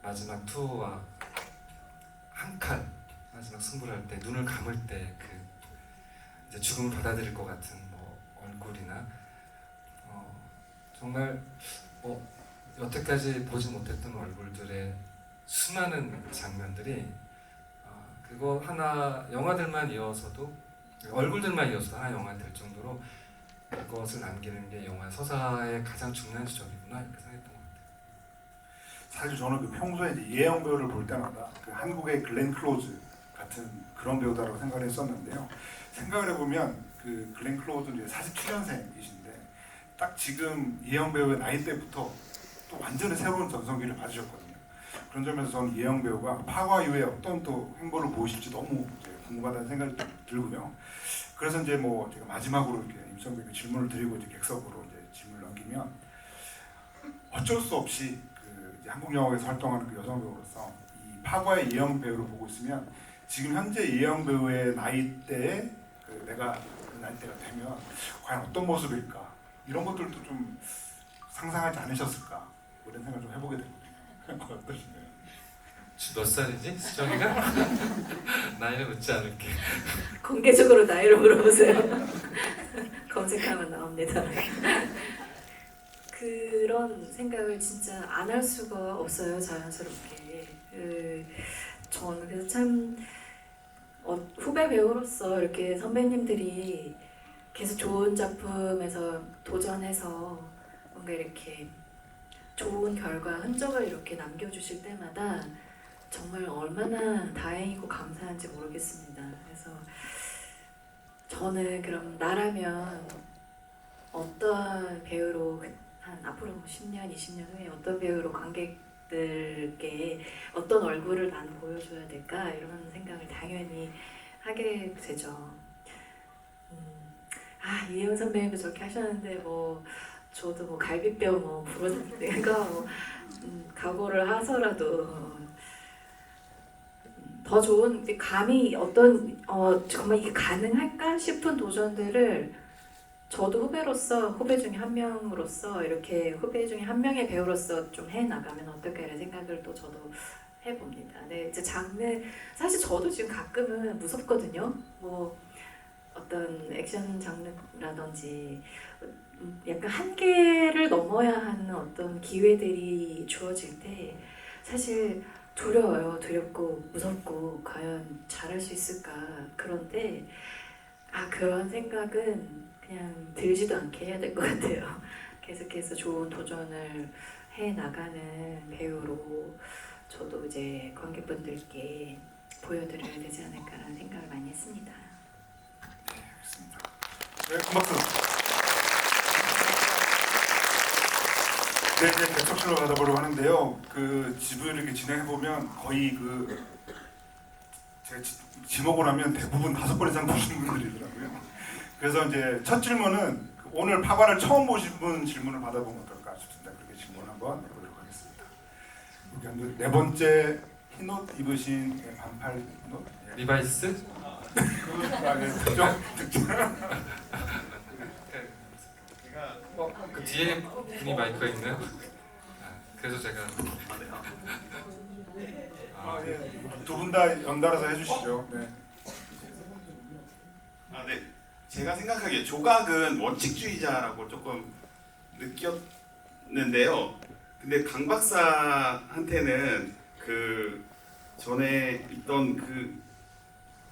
마지막 투어와 한 칼 마지막 승부를 할 때 눈을 감을 때 그 이제 죽음을 받아들일 것 같은 뭐 얼굴이나 정말 여태까지 보지 못했던 얼굴들의 수많은 장면들이 그거 하나 영화들만 이어서도 얼굴들만 이어서도 하나 영화 될 정도로 그것을 남기는 게 영화 서사의 가장 중요한 지점이구나 이렇게 생각했던 것 같아요. 사실 저는 그 평소에 이제 이혜영 배우를 볼 때마다 그 한국의 글렌 클로즈 같은 그런 배우다라고 생각을 했었는데요. 생각을 해보면 그 글렌 클로즈는 이제 47년생이신데 딱 지금 이혜영 배우의 나이 때부터 또 완전히 새로운 전성기를 맞으셨거든요. 그런 점에서 저는 이혜영 배우가 파과 이후에 어떤 또 행보를 보이실지 너무 이제 궁금하다는 생각이 들고요. 그래서 이제 뭐 제가 마지막으로 이렇게 임성배에게 질문을 드리고 이제 객석으로 이제 질문을 넘기면 어쩔 수 없이 그 이제 한국 영화에서 활동하는 그 여성 배우로서 이 파과의 이혜영 배우를 보고 있으면 지금 현재 이혜영 배우의 나이대에 그 내가 그 나이대가 되면 과연 어떤 모습일까 이런 것들도 좀 상상하지 않으셨을까 이런 생각을 좀 해보게 되거든요. 어떠신가요? 지금 몇 살이지? 수정이가? 나이는 묻지 않을게. 공개적으로 나이를 물어보세요. 검색하면 나옵니다. 그런 생각을 진짜 안 할 수가 없어요, 자연스럽게. 저는 그래서 참 후배 배우로서 이렇게 선배님들이 계속 좋은 작품에서 도전해서 뭔가 이렇게 좋은 결과, 흔적을 이렇게 남겨주실 때마다 정말 얼마나 다행이고 감사한지 모르겠습니다. 그래서 저는 그럼 나라면 어떤 배우로 한 앞으로 10년, 20년 후에 어떤 배우로 관객들께 어떤 얼굴을 나는 보여줘야 될까 이런 생각을 당연히 하게 되죠. 이혜영 선배님도 저렇게 하셨는데 뭐 저도 뭐 갈비뼈 뭐 부러졌는가 뭐 각오를 하서라도 더 좋은 감히 어떤 정말 이게 가능할까 싶은 도전들을 저도 후배 중에 한 명으로서 이렇게 후배 중에 한 명의 배우로서 좀 해 나가면 어떨까 이런 생각을 또 저도 해봅니다. 네, 이제 장르 사실 저도 지금 가끔은 무섭거든요. 뭐 어떤 액션 장르라든지 약간 한계를 넘어야 하는 어떤 기회들이 주어질 때 사실 두려워요. 두렵고 무섭고 과연 잘할 수 있을까. 그런데 그런 생각은 그냥 들지도 않게 해야 될 것 같아요. 계속해서 좋은 도전을 해 나가는 배우로 저도 이제 관객분들께 보여드려야 되지 않을까라는 생각을 많이 했습니다. 네, 알겠습니다. 네, 고맙습니다. 네, 이제 객석실로 가보려고 하는데요. 그 집을 이렇게 진행해 보면 거의 그 제가 지목을 하면 대부분 5번 이상 보신 분들이더라고요. 그래서 이제 첫 질문은 오늘 파과를 처음 보신 분 질문을 받아보면 어떨까 싶습니다. 그렇게 질문 한번 해보도록 하겠습니다. 여기 네 번째 흰옷 입으신 반팔 흰옷 리바이스? 특정. 그 뒤에 분이 마이크가 있나요? 그래서 제가 두 분 다 연달아서 해주시죠. 네. 네. 제가 생각하기에 조각은 원칙주의자라고 조금 느꼈는데요. 근데 강 박사한테는 그 전에 있던 그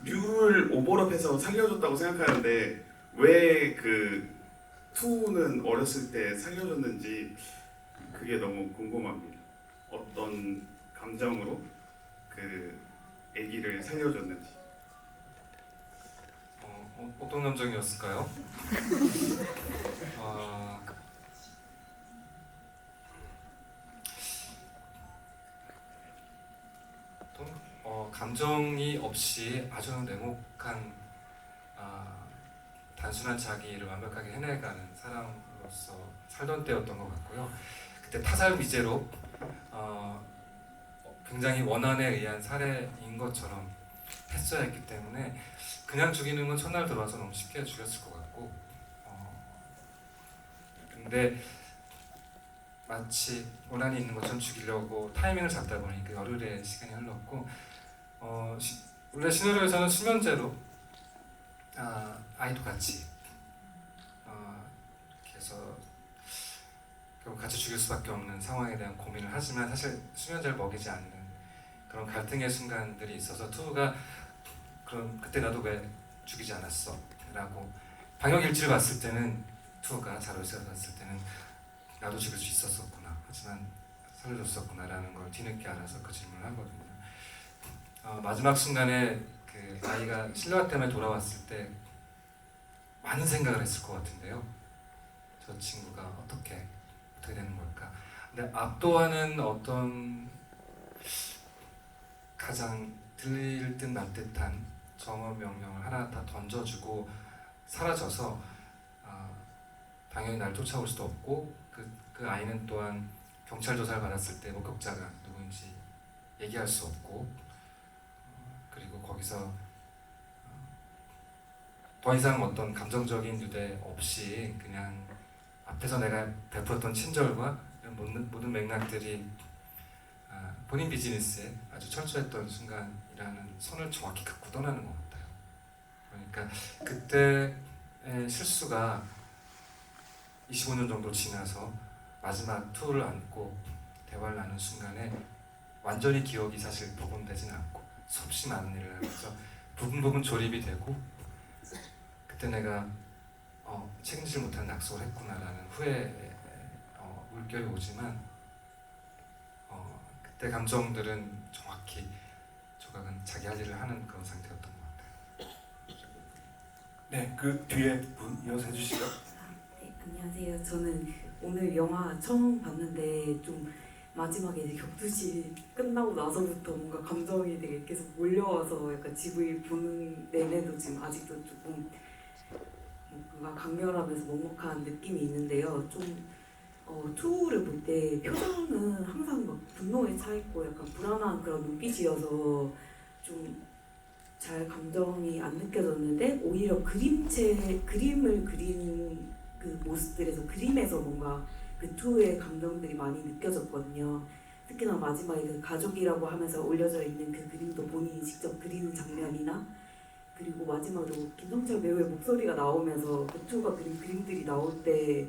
류를 오버랩해서 살려줬다고 생각하는데 왜 그 투는 어렸을 때 살려줬는지 그게 너무 궁금합니다. 어떤 감정으로 그 아기를 살려줬는지. 어떤 감정이었을까요? 어, 감정이 없이 아주 냉혹한 단순한 자기를 완벽하게 해내가는 사람으로서 살던 때였던 것 같고요. 그때 타살 미제로 굉장히 원한에 의한 살해인 것처럼 했어야 했기 때문에 그냥 죽이는 건 첫날 들어와서 너무 쉽게 죽였을 것 같고 근데 마치 원한이 있는 것처럼 죽이려고 타이밍을 잡다 보니 그 열흘의 시간이 흘렀고 원래 시나리오에서는 수면제로 아이도 같이 이렇게 해서 결국 같이 죽일 수밖에 없는 상황에 대한 고민을 하지만 사실 수면제를 먹이지 않는 그런 갈등의 순간들이 있어서 투우가 그럼 그때 나도 왜 죽이지 않았어? 라고 방역일지를 봤을 때는 투우가 자료에서 봤을 때는 나도 죽일 수 있었었구나 하지만 살려줬었구나 라는 걸 뒤늦게 알아서 그 질문을 하거든요. 마지막 순간에 그 아이가 실루아 때문에 돌아왔을 때 많은 생각을 했을 것 같은데요. 저 친구가 어떻게 되는 걸까? 근데 압도하는 어떤 가장 들릴 듯 말 듯한 정어 명령을 하나 다 던져주고 사라져서 당연히 날 쫓아올 수도 없고 그 아이는 또한 경찰 조사를 받았을 때 목격자가 누구인지 얘기할 수 없고 그리고 거기서 더 이상 어떤 감정적인 유대 없이 그냥 앞에서 내가 베풀었던 친절과 이런 모든 맥락들이 본인 비즈니스에 아주 철저했던 순간이라는 선을 정확히 긋고 떠나는 것 같아요. 그러니까 그때의 실수가 25년 정도 지나서 마지막 투를 안고 대화를 나눈 순간에 완전히 기억이 사실 복원되지는 않고 수없이 많은 일을 하면서 부분 조립이 되고 그때 내가 책임지지 못한 약속을 했구나라는 후회 물결이 오지만 그때 감정들은 정확히 조각은 자기 할 일을 하는 그런 상태였던 것 같아요. 네, 그 뒤에 분 이어서 해주시죠. 네, 안녕하세요. 저는 오늘 영화 처음 봤는데 좀 마지막에 이제 격투시 끝나고 나서부터 뭔가 감정이 되게 계속 몰려와서 약간 GV 보는 내내도 지금 아직도 조금 뭔가 강렬하면서 먹먹한 느낌이 있는데요. 좀 투를 볼 때 표정은 항상 막 분노에 차 있고 약간 불안한 그런 눈빛이어서 좀 잘 감정이 안 느껴졌는데 오히려 그림을 그리는 그 모습들에서 그림에서 뭔가 그 투의 감정들이 많이 느껴졌거든요. 특히나 마지막에 그 가족이라고 하면서 올려져 있는 그 그림도 본인이 직접 그리는 장면이나 그리고 마지막으로 김성철 배우의 목소리가 나오면서 그 투가 그린 그림들이 나올 때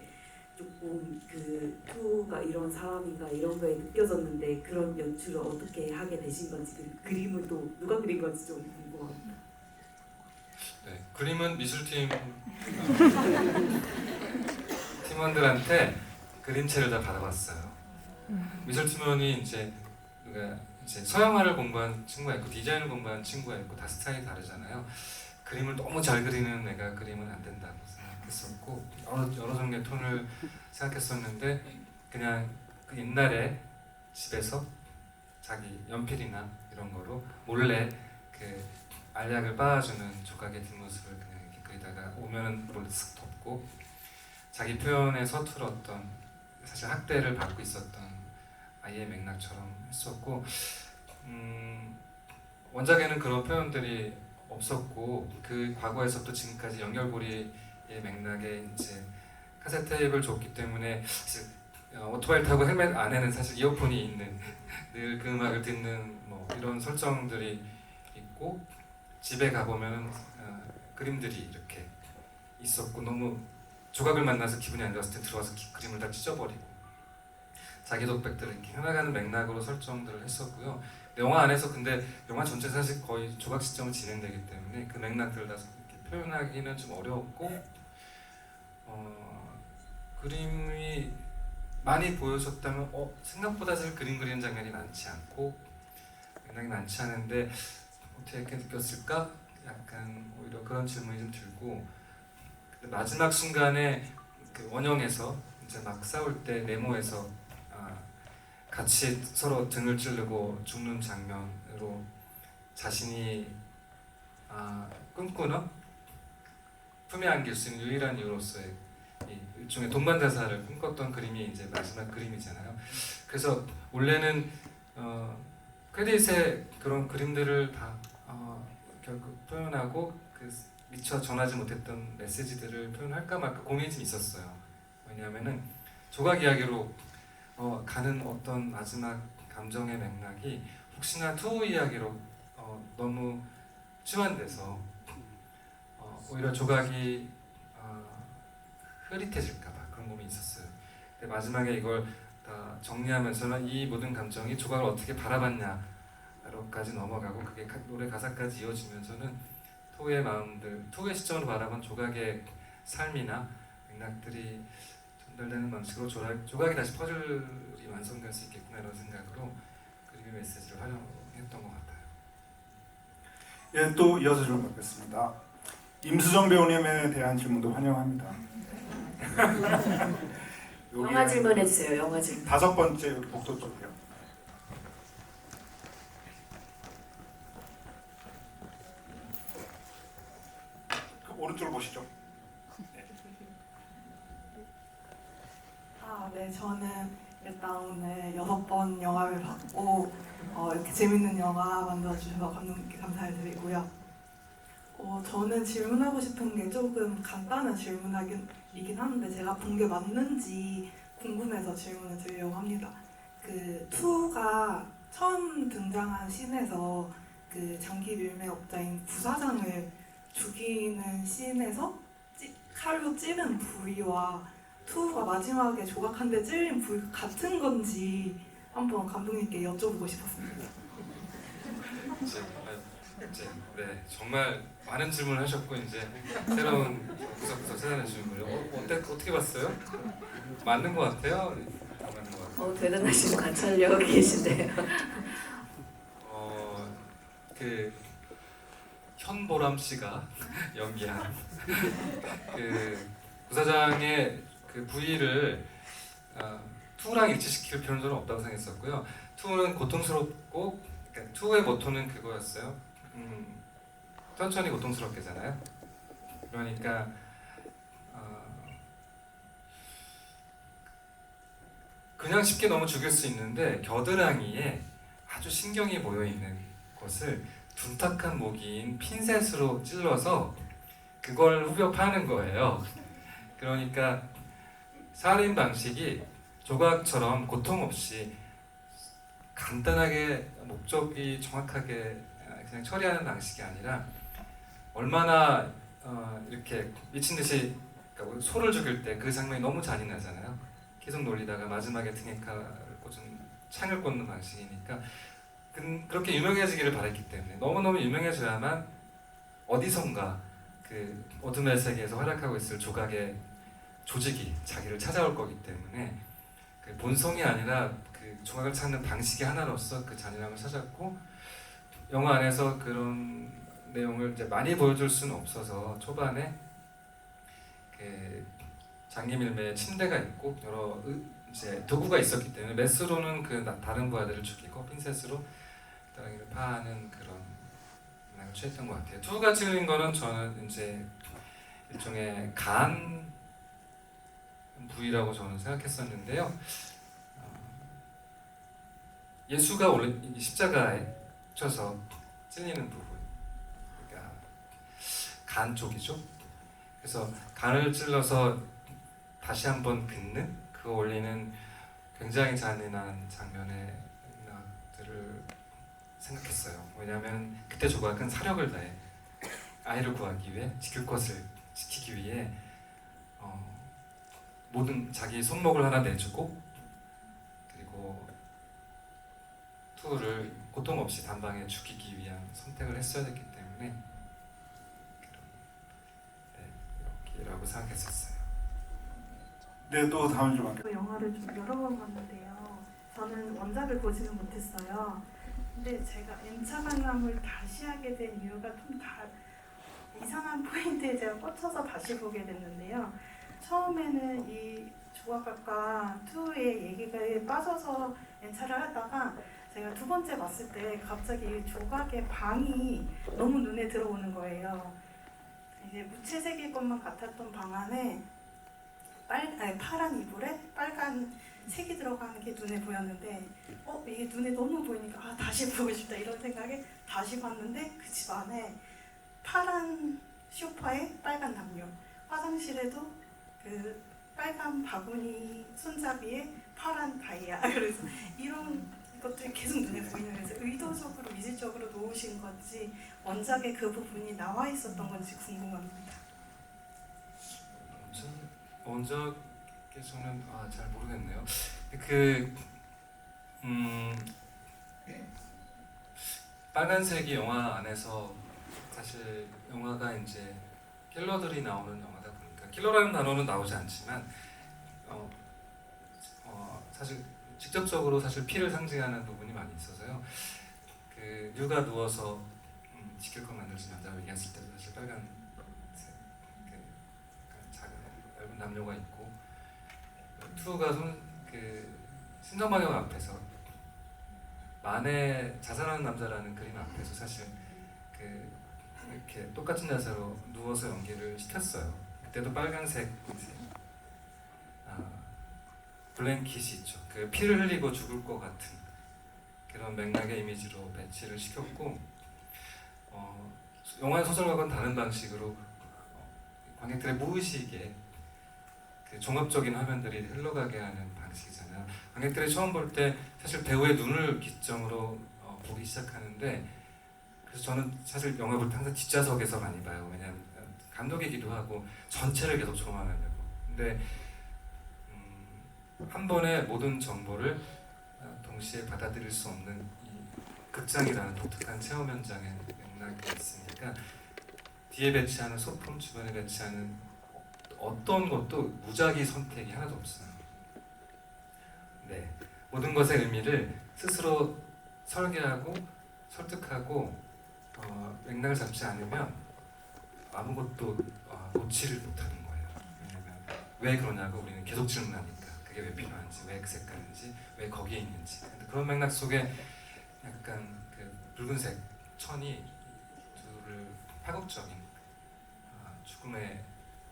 조금 그 투가 이런 사람인가 이런 거에 느껴졌는데 그런 연출을 어떻게 하게 되신 건지 그리고 그림을 또 누가 그린 건지 좀 궁금합니다. 네, 그림은 미술팀 팀원들한테 그림체를 다 받아봤어요. 미술팀원이 이제 서양화를 공부한 친구가 있고 디자인을 공부한 친구가 있고 다 스타일이 다르잖아요. 그림을 너무 잘 그리는 애가 그림은 안 된다고 생각했었고 여러 종류의 톤을 생각했었는데 그냥 그 옛날에 집에서 자기 연필이나 이런 거로 몰래 그 알약을 빻아주는 조각의 뒷모습을 그냥 이렇게 그리다가 오면은 몰래 쓱 덮고 자기 표현에 서툴었던 사실 학대를 받고 있었던 아이의 맥락처럼 했었고 원작에는 그런 표현들이 없었고 그 과거에서부터 지금까지 연결고리의 맥락에 이제 카세트 테이프를 줬기 때문에 사실 오토바이 타고 헬멧 안에는 사실 이어폰이 있는 늘 그 음악을 듣는 뭐 이런 설정들이 있고 집에 가보면은 그림들이 이렇게 있었고 너무 조각을 만나서 기분이 안 좋았을 때 들어와서 그림을 다 찢어버리고 자기 독백들을 이렇게 해나가는 맥락으로 설정들을 했었고요. 영화 안에서 근데 영화 전체 사실 거의 조각 시점으로 진행되기 때문에 그 맥락들을 다 이렇게 표현하기는 좀 어려웠고 그림이 많이 보여줬다면 생각보다 사실 그림 그리는 장면이 많지 않고 맥락이 많지 않은데 어떻게 이렇게 느꼈을까? 약간 오히려 그런 질문이 좀 들고 근데 마지막 순간에 그 원형에서 이제 막 싸울 때 네모에서 같이 서로 등을 찌르고 죽는 장면으로 자신이 꿈꾸는 품에 안길 수 있는 유일한 이유로서의 이 일종의 동반자살을 꿈꿨던 그림이 이제 마지막 그림이잖아요. 그래서 원래는 크레딧에 그런 그림들을 다 결국 표현하고 그 미처 전하지 못했던 메시지들을 표현할까 말까 고민이 좀 있었어요. 왜냐하면은 조각 이야기로 가는 어떤 마지막 감정의 맥락이 혹시나 투 이야기로 너무 치환돼서 오히려 조각이 흐릿해질까봐 그런 고민이 있었어요. 근데 마지막에 이걸 다 정리하면서는 이 모든 감정이 조각을 어떻게 바라봤냐로까지 넘어가고 그게 노래 가사까지 이어지면서는 토의 마음들, 토의 시점으로 바라본 조각의 삶이나 맥락들이 전달되는 방식으로 조각이 다시 퍼즐이 완성될 수 있겠구나 이런 생각으로 그림의 메시지를 활용했던 것 같아요. 예, 또 이어서 질문 받겠습니다. 임수정 배우님에 대한 질문도 환영합니다. 영화 질문 해주세요. 영화 질문. 5번째 여기 복도 쪽이요. 그 오른쪽을 보시죠. 네, 저는 일단 오늘 6번 영화를 봤고 이렇게 재밌는 영화 만들어주셔서 감독님께 감사를 드리고요. 저는 질문하고 싶은 게 조금 간단한 질문이긴 한데 제가 본 게 맞는지 궁금해서 질문을 드리려고 합니다. 그 투가 처음 등장한 씬에서 그 장기 밀매업자인 부사장을 죽이는 씬에서 칼로 찌른 부위와 투가 마지막에 조각 한 대 찔린 부위가 같은 건지 한번 감독님께 여쭤보고 싶었습니다. 네, 정말 많은 질문을 하셨고 이제 새로운 구석구석 찾아낸 질문을 어떻게 봤어요? 맞는 것 같아요? 안 맞는 것 같아요. 대단하신 관찰력이 계신데요. 그 현보람 씨가 연기한 그 부사장의 그 부위를 투랑 일치시킬 필요는 저는 없다고 생각했었고요. 투는 고통스럽고 그러니까 투의 모토는 그거였어요. 천천히 고통스럽게잖아요. 그러니까 그냥 쉽게 너무 죽일 수 있는데 겨드랑이에 아주 신경이 모여 있는 것을 둔탁한 모기인 핀셋으로 찔러서 그걸 후벼 파는 거예요. 그러니까 살인 방식이 조각처럼 고통 없이 간단하게 목적이 정확하게 그냥 처리하는 방식이 아니라 얼마나 이렇게 미친 듯이 그러니까 소를 죽일 때 그 장면이 너무 잔인하잖아요. 계속 놀리다가 마지막에 등에 칼을 꽂은 창을 꽂는 방식이니까 그렇게 유명해지기를 바랬기 때문에 너무너무 유명해져야만 어디선가 그 어둠의 세계에서 활약하고 있을 조각의 조직이 자기를 찾아올 거기 때문에 그 본성이 아니라 그 조각을 찾는 방식의 하나로서 그 잔인함을 찾았고 영화 안에서 그런 내용을 이제 많이 보여줄 수는 없어서 초반에 그 장기밀매에 침대가 있고 여러 이제 도구가 있었기 때문에 메스로는 그 다른 부하들을 죽이고 핀셋으로 겨드랑이를 파는 그런 맥락을 취했던 것 같아요. 투가 찔린 거는 저는 이제 일종의 간 부위라고 저는 생각했었는데요. 예수가 원래 십자가에 쳐서 찔리는 부분, 그러니까 간 쪽이죠. 그래서 간을 찔러서 다시 한번 긋는 그 원리는 굉장히 잔인한 장면의 맥락들을 생각했어요. 왜냐하면 그때 조각은 사력을 다해 아이를 구하기 위해 지킬 것을 지키기 위해 모든 자기 손목을 하나 내주고 그리고 투를 고통 없이 단방에 죽이기 위한 선택을 했어야 됐기 때문에 이렇게라고 생각했었어요. 네, 또 다음 좀 할게요. 그 영화를 좀 여러 번 봤는데요. 저는 원작을 보지는 못했어요. 근데 제가 N차 관람을 다시 하게 된 이유가 좀 이상한 포인트에 제가 꽂혀서 다시 보게 됐는데요. 처음에는 이 조각학과 2의 얘기가 빠져서 N차를 하다가 제가 두 번째 봤을 때 갑자기 이 조각의 방이 너무 눈에 들어오는 거예요. 이제 무채색일 것만 같았던 방 안에 파란 이불에 빨간 색이 들어가는 게 눈에 보였는데 이게 눈에 너무 보이니까 다시 보고 싶다 이런 생각에 다시 봤는데 그 집 안에 파란 소파에 빨간 담요, 화장실에도 그 빨간 바구니 손잡이에 파란 다이아 그래서 이런 것들이 계속 눈에 보이는 거에서 의도적으로 미술적으로 놓으신 건지 원작에 그 부분이 나와 있었던 건지 궁금합니다. 원작에서는 잘 모르겠네요. 빨간색이 영화 안에서 사실 영화가 이제 킬러들이 나오는 영화다 보니까 킬러라는 단어는 나오지 않지만 사실 직접적으로 사실 피를 상징하는 부분이 많이 있어서요. 그 뉴가 누워서 지킬 것 만들어진 남자를 얘기했을 때도 사실 빨간색 작은 얇은 담요가 있고 투가 신정방역 앞에서 만에 자살하는 남자라는 그림 앞에서 사실 이렇게 똑같은 자세로 누워서 연기를 시켰어요. 그때도 빨간색 블랭킷이 있죠. 그 피를 흘리고 죽을 것 같은 그런 맥락의 이미지로 배치를 시켰고 영화 소설과는 다른 방식으로 관객들의 무의식에 그 종합적인 화면들이 흘러가게 하는 방식이잖아요. 관객들이 처음 볼 때 사실 배우의 눈을 기점으로 보기 시작하는데 그래서 저는 사실 영화 볼 때 항상 뒷좌석에서 많이 봐요. 왜냐하면 감독이기도 하고 전체를 계속 조망하려고. 근데 한 번에 모든 정보를 동시에 받아들일 수 없는 이 극장이라는 독특한 체험 현장의 맥락이 있으니까 뒤에 배치하는 소품, 주변에 배치하는 어떤 것도 무작위 선택이 하나도 없어요. 네, 모든 것의 의미를 스스로 설계하고 설득하고 맥락을 잡지 않으면 아무것도 놓지를 못하는 거예요. 왜냐하면 왜 그러냐고 우리는 계속 질문하니까 그게 왜 필요한지, 왜 그 색깔인지, 왜 거기에 있는지. 근데 그런 맥락 속에 약간 그 붉은색 천이 둘을 파국적인 죽음의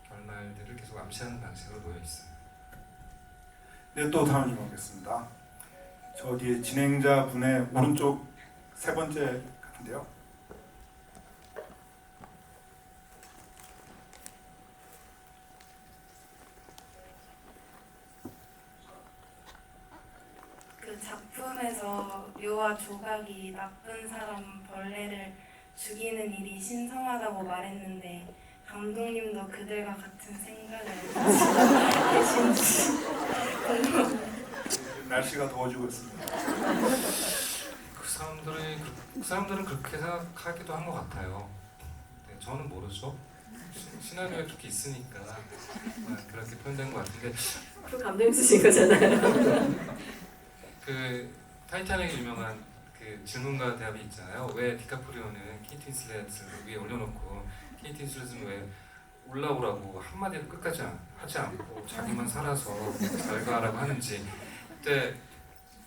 결말들을 계속 암시하는 방식으로 놓여 있어요. 네, 또 다음 좀 하겠습니다. 저 뒤에 진행자 분의 오른쪽 세 번째 같은데요. 그 작품에서 묘와 조각이 나쁜 사람 벌레를 죽이는 일이 신성하다고 말했는데 감독님도 그들과 같은 생각을 계신지 날씨가 더워지고 있습니다. 그 사람들은 그렇게 생각하기도 한 것 같아요. 네, 저는 모르죠. 시나리오에 그렇게 있으니까 그렇게 표현된 것 같은데 그 감독님 쓰신 거잖아요. 그 타이타닉의 유명한 그 질문과 대답이 있잖아요. 왜 디카프리오는 케이트 윈슬렛을 위에 올려놓고 케이트 윈슬렛은 왜 올라오라고 한마디도 끝까지 하지 않고 자기만 살아서 잘 가라고 하는지. 그때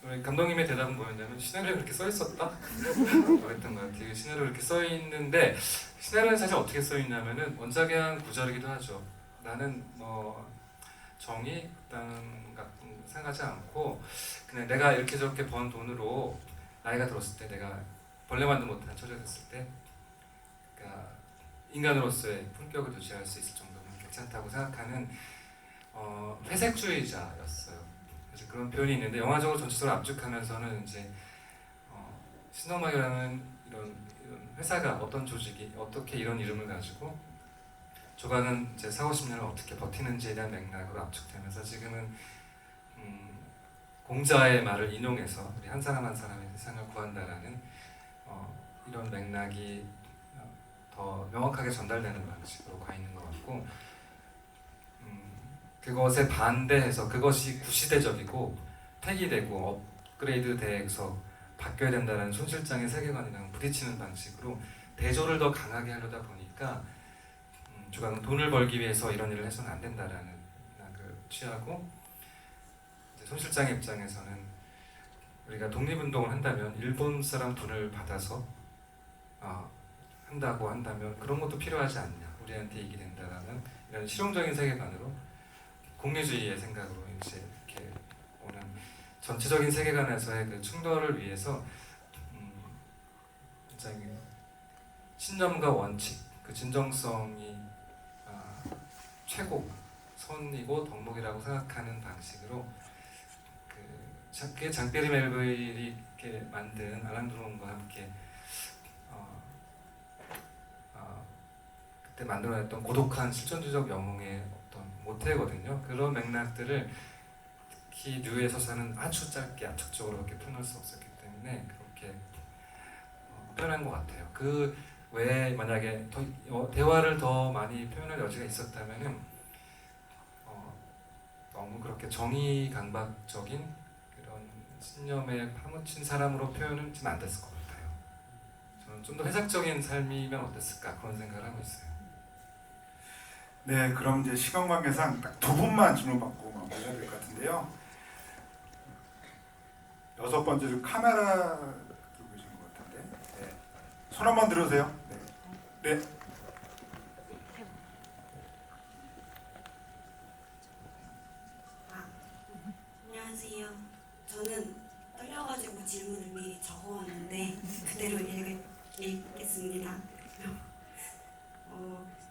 우리 감독님의 대답은 뭐였냐면 시나리오에 그렇게 써 있었다? 그랬던 것 같아요. 시나리오에 그렇게 써 있는데 시나리오는 사실 어떻게 써 있냐면은 원작의 한 구절이기도 하죠. 나는 정의 같은 생각하지 않고 그냥 내가 이렇게 저렇게 번 돈으로 나이가 들었을 때 내가 벌레만도 못한 처지가 됐을 때 그러니까 인간으로서의 품격을 유지할 수 있을 정도면 괜찮다고 생각하는 회색주의자였어요. 그래서 그런 표현이 있는데 영화적으로 전체적으로 압축하면서는 이제 신너마이라는 이런 회사가 어떤 조직이 어떻게 이런 이름을 가지고 조각은 이제 40-50년을 어떻게 버티는지에 대한 맥락으로 압축되면서 지금은 공자의 말을 인용해서 우리 한 사람 한 사람의 세상을 구한다라는 이런 맥락이 더 명확하게 전달되는 방식으로 가 있는 것 같고 그것에 반대해서 그것이 구시대적이고 폐기되고 업그레이드 돼서 바뀌어야 된다는 손 실장의 세계관이랑 부딪히는 방식으로 대조를 더 강하게 하려다 보니까 조각은 돈을 벌기 위해서 이런 일을 해서는 안 된다라는 생각을 취하고, 이제 손 실장의 입장에서는 우리가 독립운동을 한다면 일본 사람 돈을 받아서 한다고 한다면 그런 것도 필요하지 않냐, 우리한테 이익이 된다라는 이런 실용적인 세계관으로 공유주의의 생각으로 이제 이렇게 오는 전체적인 세계관에서의 그 충돌을 위해서 굉장히 신념과 원칙, 그 진정성이 최고 선이고 덕목이라고 생각하는 방식으로 그게 장페리 멜빌이 이렇게 만든 알랑 드론과 함께 그때 만들어냈던 고독한 실존주의적 영웅의 어떤 모태거든요. 그런 맥락들을 특히 뉴의 서사는 아주 짧게 압축적으로 그렇게 표현할 수 없었기 때문에 그렇게 표현한 것 같아요. 그 외에 만약에 대화를 더 많이 표현할 여지가 있었다면은 너무 그렇게 정의 강박적인 그런 신념에 파묻힌 사람으로 표현은 좀 안 됐을 것 같아요. 저는 좀 더 회색적인 삶이면 어땠을까 그런 생각을 하고 있어요. 네, 그럼 이제 시간 관계상 딱 두 분만 질문받고 마무리해야 될 것 같은데요. 6번째로 카메라 들고 계신 것 같은데, 네. 손 한번 들으세요. 네. 네. 안녕하세요. 저는 떨려가지고 질문을 미리 적어왔는데 그대로 읽겠습니다.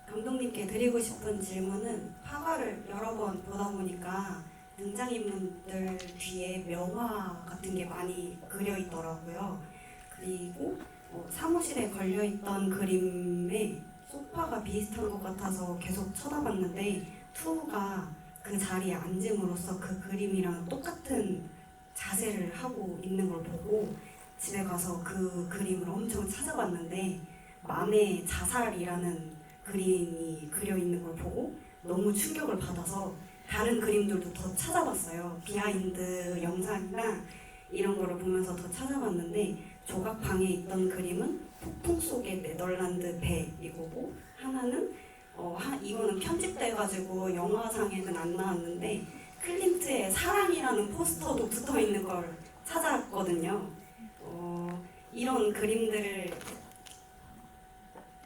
감독님께 드리고 싶은 질문은 화가를 여러 번 보다 보니까 등장인물들 뒤에 명화 같은 게 많이 그려 있더라고요. 그리고 사무실에 걸려 있던 그림에 소파가 비슷한 것 같아서 계속 쳐다봤는데 투가 그 자리에 앉음으로써 그 그림이랑 똑같은 자세를 하고 있는 걸 보고 집에 가서 그 그림을 엄청 찾아봤는데 만의 자살이라는 그림이 그려 있는 걸 보고 너무 충격을 받아서 다른 그림들도 더 찾아봤어요. 비하인드 영상이나 이런 거를 보면서 더 찾아봤는데 조각방에 있던 그림은 폭풍 속의 네덜란드 배 이거고, 하나는 이거는 편집돼가지고 영화상에는 안 나왔는데 클림트의 사랑이라는 포스터도 붙어 있는 걸 찾아왔거든요. 이런 그림들을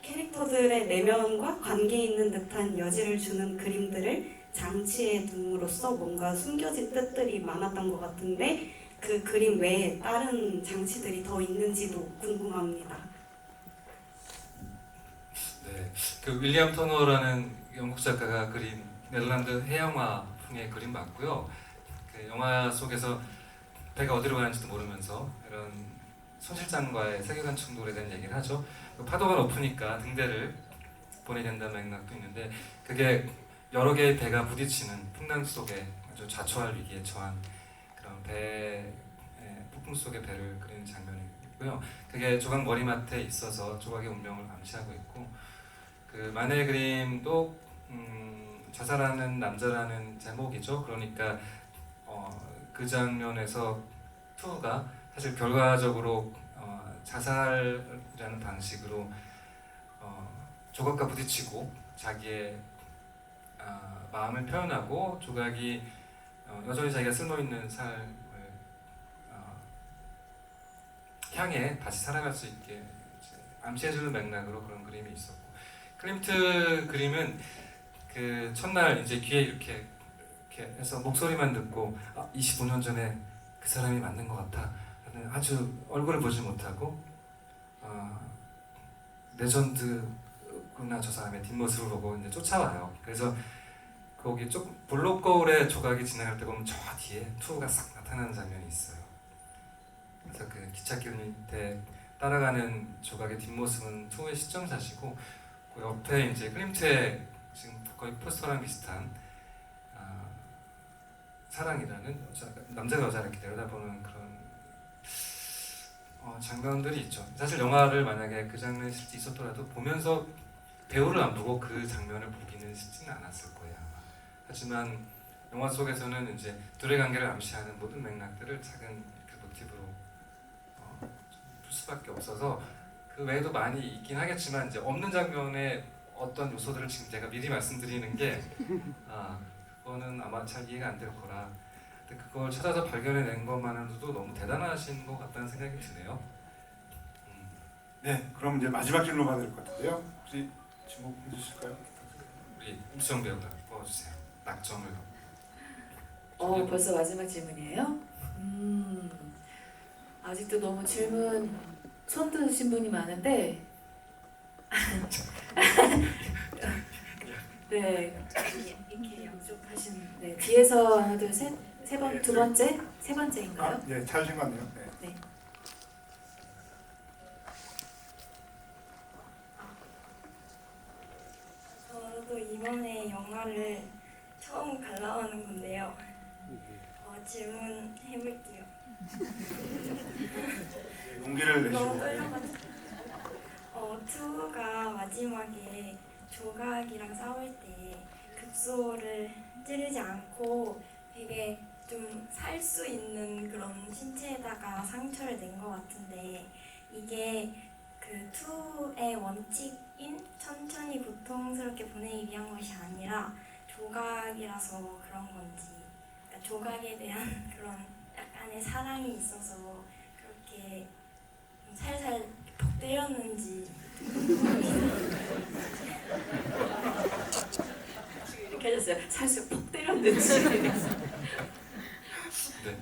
캐릭터들의 내면과 관계 있는 듯한 여지를 주는 그림들을 장치에 둠으로써 뭔가 숨겨진 뜻들이 많았던 것 같은데 그 그림 외에 다른 장치들이 더 있는지도 궁금합니다. 네, 그 윌리엄 터너라는 영국 작가가 그린 네덜란드 해영화풍의 그림 맞고요. 그 영화 속에서 배가 어디로 가는지도 모르면서 이런 손 실장과의 세계관 충돌에 대한 얘기를 하죠. 파도가 높으니까 등대를 보내야 된다는 맥락도 있는데 그게 여러 개의 배가 부딪히는 풍랑 속에 아주 자초할 위기에 처한 그런 폭풍 속의 배를 그리는 장면이 있고요. 그게 조각 머리맡에 있어서 조각의 운명을 암시하고 있고, 그 만의 그림도 자살하는 남자라는 제목이죠. 그러니까 그 장면에서 투가 사실 결과적으로 자살이라는 방식으로 조각과 부딪히고 자기의 마음을 표현하고 조각이 여전히 자기가 쓸모있는 삶을 향해 다시 살아갈 수 있게 암시해주는 맥락으로 그런 그림이 있었고, 클림트 그림은 그 첫날 이제 귀에 이렇게 해서 목소리만 듣고 25년 전에 그 사람이 맞는 것 같아. 아주 얼굴을 보지 못하고 레전드구나 저 사람의 뒷모습을 보고 이제 쫓아와요. 그래서 거기 좀 볼록 거울에 조각이 지나갈 때 보면 저 뒤에 투가 싹 나타나는 장면이 있어요. 그래서 그 기찻길 밑에 따라가는 조각의 뒷모습은 투의 시점샷이고, 그 옆에 이제 클림트의 지금 거의 포스터랑 비슷한 사랑이라는 남자가 여자를 이렇게 내려다보는 그런 장면들이 있죠. 사실 영화를 만약에 그 장면이 실제 있었더라도 보면서 배우를 안 보고 그 장면을 보기는 쉽지는 않았을 거예요. 아마. 하지만 영화 속에서는 이제 둘의 관계를 암시하는 모든 맥락들을 작은 그 모티브로 풀 수밖에 없어서 그 외에도 많이 있긴 하겠지만 이제 없는 장면에 어떤 요소들을 지금 제가 미리 말씀드리는 게 그거는 아마 잘 이해가 안 될 거라. 근데 그걸 찾아서 발견해낸 것만으로도 너무 대단하신 것 같다는 생각이 드네요. 네, 그럼 이제 마지막 질문 받을 것 같은데요. 혹시 질문 해주실까요? 우리 임수정 배우가 뽑아주세요. 낙점을. 벌써 마지막 질문이에요? 아직도 너무 질문 손 드신 분이 많은데 네 이렇게 양쪽하신 네 뒤에서 하나 둘 셋 두 번째 세 번째인가요? 네, 찾으신 것 같네요. 네. 저도 이번에 영화를 처음 관람하는 건데요. 질문해볼게요. 용기를 너무 내시고. 떨려가지고. 투가 마지막에 조각이랑 싸울 때 급소를 찌르지 않고 되게 좀 살 수 있는 그런 신체에다가 상처를 낸 것 같은데 이게 그 투의 원칙인 천천히 고통스럽게 보내기 위한 것이 아니라 조각이라서 그런 건지, 그러니까 조각에 대한 그런 약간의 사랑이 있어서 그렇게 살살 퍽 때렸는지. 이렇게 하셨어요. 살살 푹 때렸는지. 네.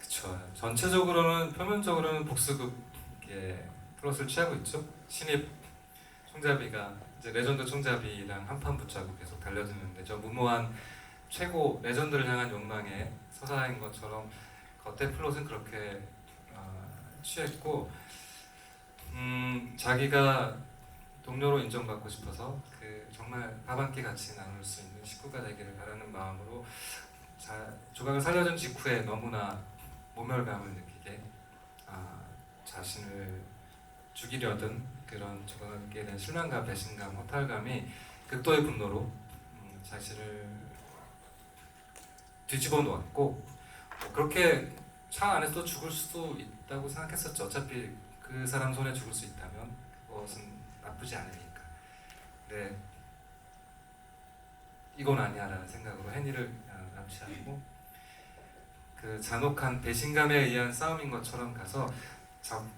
그쵸. 전체적으로는 표면적으로는 복수극의 플롯을 취하고 있죠. 신입 총잡이가 이제 레전드 총잡이랑 한판 붙자고 계속 달려드는데 저 무모한 최고 레전드를 향한 욕망의 서사인 것처럼 겉의 플롯은 그렇게 취했고 자기가 동료로 인정받고 싶어서 그 정말 밥 한 끼 같이 나눌 수 있는 식구가 되기를 바라는 마음으로 조각을 살려준 직후에 너무나 모멸감을 느끼게 자신을 죽이려던 그런 조각에 대한 실망감, 배신감, 허탈감이 극도의 분노로 자신을 뒤집어 놓았고 그렇게 차 안에서 죽을 수도 있다고 생각했었죠. 어차피 그 사람 손에 죽을 수 있다면 그것은 나쁘지 않으니까. 네, 이건 아니야라는 생각으로 해니를 납치하고 그 잔혹한 배신감에 의한 싸움인 것처럼 가서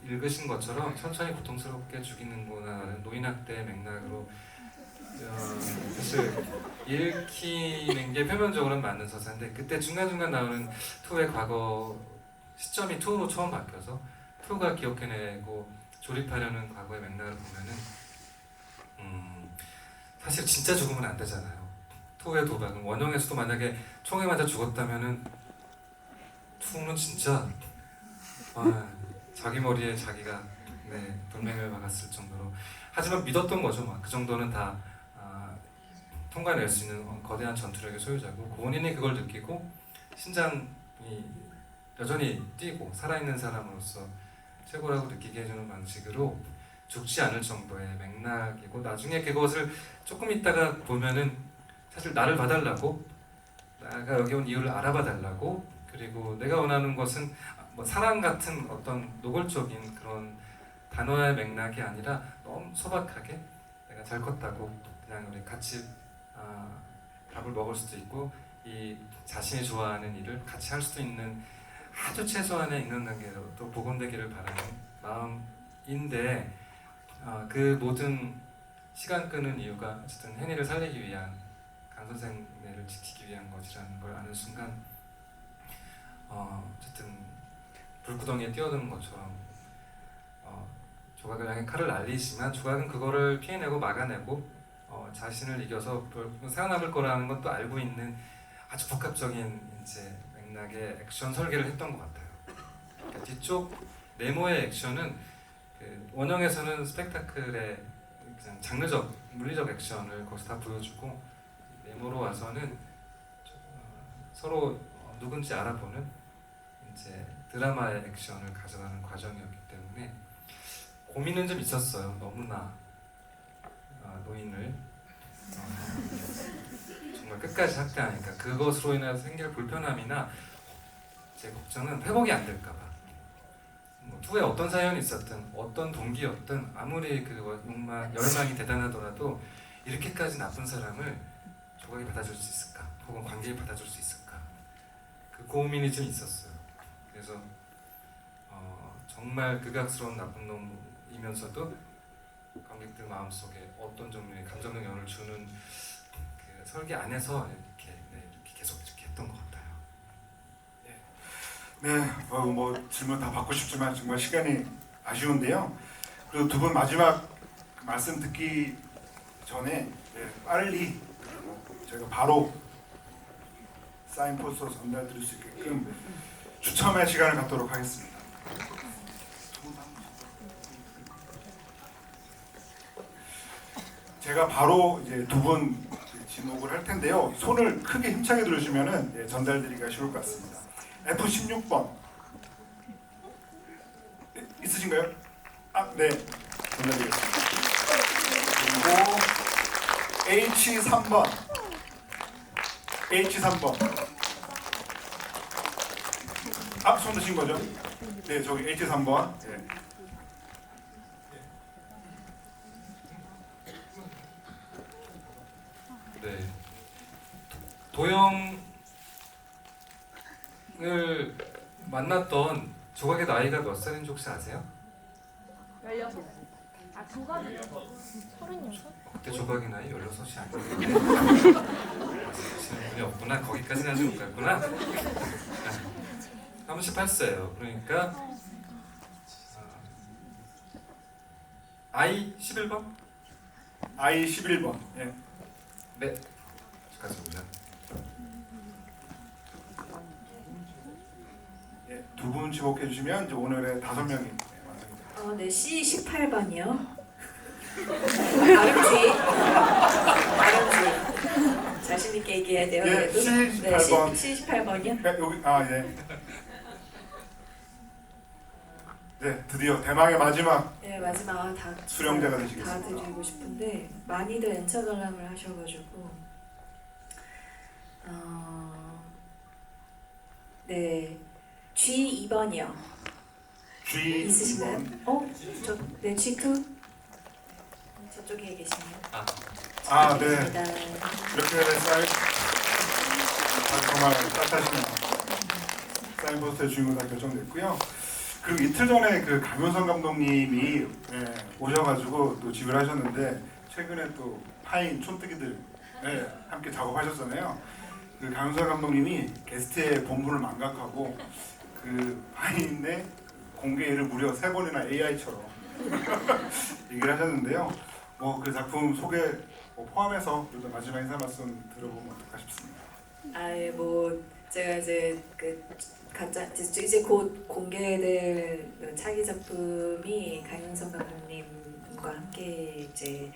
읽으신 것처럼 천천히 고통스럽게 죽이는구나라는 노인학대의 맥락으로 사실 읽히는 게 표면적으로는 맞는 서사인데 그때 중간중간 나오는 투의 과거 시점이 투로 처음 바뀌어서 투가 기억해내고 조립하려는 과거의 맥락을 보면은 사실 진짜 죽으면 안 되잖아요. 투의 도박은 원형에서도 만약에 총에 맞아 죽었다면은 투는 진짜 자기 머리에 자기가 돌멩이를 박았을 정도로 하지만 믿었던 거죠. 막 그 정도는 다 통과해낼 수 있는 거대한 전투력의 소유자고 본인이 그걸 느끼고 심장이 여전히 뛰고 살아있는 사람으로서 최고라고 느끼게 해주는 방식으로 죽지 않을 정도의 맥락이고 나중에 그것을 조금 있다가 보면은 사실 나를 봐달라고 내가 여기 온 이유를 알아봐 달라고 그리고 내가 원하는 것은 뭐 사랑 같은 어떤 노골적인 그런 단어의 맥락이 아니라 너무 소박하게 내가 잘 컸다고 그냥 우리 같이 밥을 먹을 수도 있고 이 자신이 좋아하는 일을 같이 할 수도 있는 아주 최소한의 인간관계로 또 복원되기를 바라는 마음인데 그 모든 시간 끄는 이유가 어쨌든 해니를 살리기 위한 강 선생네를 지키기 위한 것이라는 걸 아는 순간 어쨌든 불구덩이에 뛰어드는 것처럼 조각을 향해 칼을 날리지만 조각은 그거를 피해내고 막아내고 자신을 이겨서 살아남을 거라는 것도 알고 있는 아주 복합적인 이제 맥락의 액션 설계를 했던 것 같아요. 그러니까 뒤쪽 네모의 액션은 그 원형에서는 스펙타클의 그냥 장르적, 물리적 액션을 거기서 다 보여주고 네모로 와서는 서로 누군지 알아보는 이제 드라마의 액션을 가져가는 과정이었기 때문에 고민은 좀 있었어요. 너무나 노인을 정말 끝까지 학대하니까 그것으로 인해서 생길 불편함이나 제 걱정은 회복이 안 될까봐. 뭐 후에 어떤 사연이 있었든 어떤 동기였든 아무리 그 열망이 대단하더라도 이렇게까지 나쁜 사람을 조각이 받아줄 수 있을까? 혹은 관객이 받아줄 수 있을까? 그 고민이 좀 있었어요. 그래서 정말 극악스러운 나쁜 놈이면서도 관객들 마음속에 어떤 종류의 감정적 영향을 주는 그 설계 안에서 이렇게 계속 이렇게 했던 것 같아요. 네, 뭐 질문 다 받고 싶지만 정말 시간이 아쉬운데요. 그리고 두 분 마지막 말씀 듣기 전에 빨리 저희가 바로 사인 포스터 전달 드릴 수 있게끔 추첨의 시간을 갖도록 하겠습니다. 제가 바로 이제 두 분 지목을 할 텐데요. 손을 크게 힘차게 들으시면은 전달드리기가 쉬울 것 같습니다. F16번 있으신가요? 아, 네. 전달드리겠습니다. 그리고 H3번. H3번. 아, 손 드신 거죠? 네, 저기 H3번. 네. 네. 도영을 만났던 조각의 나이가 몇 살인지 혹시 아세요? 16살. 아, 조각이요? 36살? 그때 조각의 나이 16이 아니에요. 말씀하시는 분이 없구나. 거기까지는 아직 못 갔구나. 38세예요. 그러니까 I 11번? I 11번. 네. 네, 축하드립니다. 네, 두 분 지목해 주시면 이제 오늘의 5명이 완성됩니다. 네, C18번이요. 발음지. 자신 있게 얘기해야 돼요. 예, 그래도. C18번. 네, C18번이요. 네, 여기 예. 네, 드디어 대망의 마지막 네, 마지막 다 수령자가 되시겠습니다. 다 드리고 싶은데 많이들 N차 관람을 하셔가지고 네, G2번이요. G 있으신가요? 2번. 네, G2 저쪽에 계시네요. 아, 네. 감사합니다. 이렇게 사인 정말 따뜻하시네요. 사인 포스터의 주인공 다 결정됐고요. 그리고 이틀 전에 그 강윤성 감독님이 오셔가지고 또 집을 하셨는데 최근에 또 파인 촌뜨기들 함께 작업하셨잖아요. 그 강윤성 감독님이 게스트의 본분을 망각하고 그 파인의 공개를 무려 3번이나 AI처럼 얘기를 하셨는데요. 뭐 그 작품 소개 포함해서 또 마지막 인사 말씀 들어보면 어떨까 싶습니다. 뭐 제가 이제 이제 곧 공개될 차기 작품이 강윤성 감독님과 함께 이제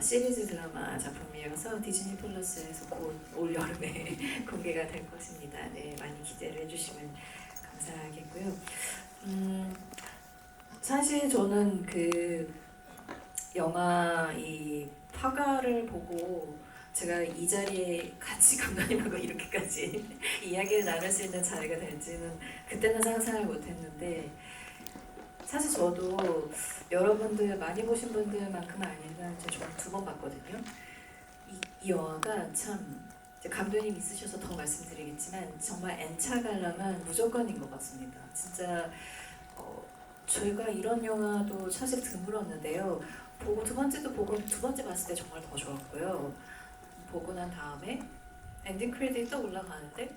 시리즈 드라마 작품이어서 디즈니 플러스에서 곧 올 여름에 공개가 될 것입니다. 네, 많이 기대를 해주시면 감사하겠고요. 사실 저는 그 영화 이 파가를 보고 제가 이 자리에 같이 감독님하고 이렇게까지 이야기를 나눌 수 있는 자리가 될지는 그때는 상상을 못했는데 사실 저도 여러분들 많이 보신 분들만큼은 아니지만 제가 2번 봤거든요. 이 영화가 참 감독님 있으셔서 더 말씀드리겠지만 정말 N차 관람은 무조건인 것 같습니다. 진짜 저희가 이런 영화도 사실 드물었는데요. 보고 두 번째 봤을 때 정말 더 좋았고요. 보고 난 다음에 엔딩 크레딧이 또 올라가는데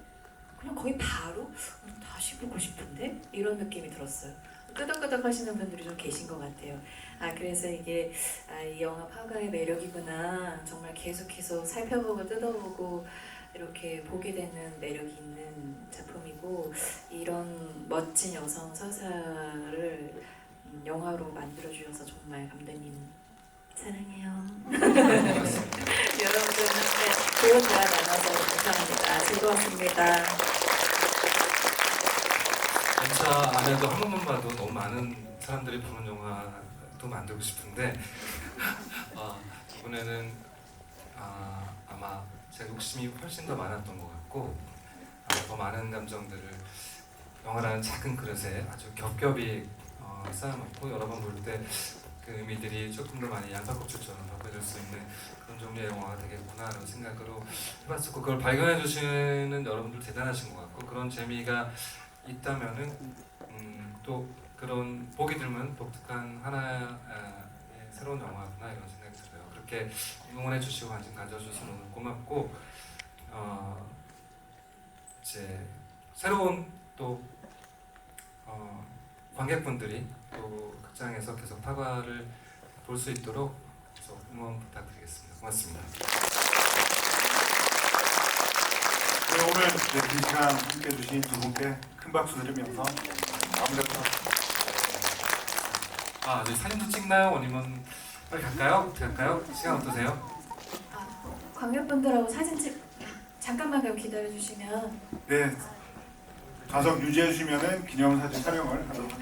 그냥 거의 바로 다시 보고 싶은데 이런 느낌이 들었어요. 끄덕끄덕 하시는 분들이 좀 계신 것 같아요. 그래서 이게 이 영화 파가의 매력이구나. 정말 계속해서 살펴보고 뜯어보고 이렇게 보게 되는 매력이 있는 작품이고 이런 멋진 여성 서사를 영화로 만들어주셔서 정말 감독님 사랑해요. 여러분들 함께 좋은 대화 나눠서 감사합니다. 즐거웠습니다. 연차 안에도 한 번만 봐도 너무 많은 사람들이 보는 영화도 만들고 싶은데 이번에는 아마 제 욕심이 훨씬 더 많았던 것 같고 더 많은 감정들을 영화라는 작은 그릇에 아주 겹겹이 쌓아놓고 여러 번 볼 때 그 의미들이 조금 더 많이 양파국수처럼 바꿔질 수 있는 그런 종류의 영화가 되겠구나라는 생각으로 해봤었고 그걸 발견해 주시는 여러분들 대단하신 것 같고 그런 재미가 있다면은 또 그런 보기 드문 독특한 하나의 새로운 영화구나 이런 생각이 들어요. 그렇게 응원해 주시고 관심 가져주셔서 너무 고맙고 이제 새로운 또 관객분들이 또 극장에서 계속 파과를 볼 수 있도록 계속 응원 부탁드리겠습니다. 고맙습니다. 네, 오늘 이 시간 함께 해주신 두 분께 큰 박수 드리면서 마무리합니다. 저희 사진도 찍나요? 아니면 빨리 갈까요? 어떻게 할까요? 시간 어떠세요? 관객분들하고 사진 잠깐만 그럼 기다려 주시면 네, 좌석 유지해 주시면은 기념사진 촬영을 하도록 하겠습니다.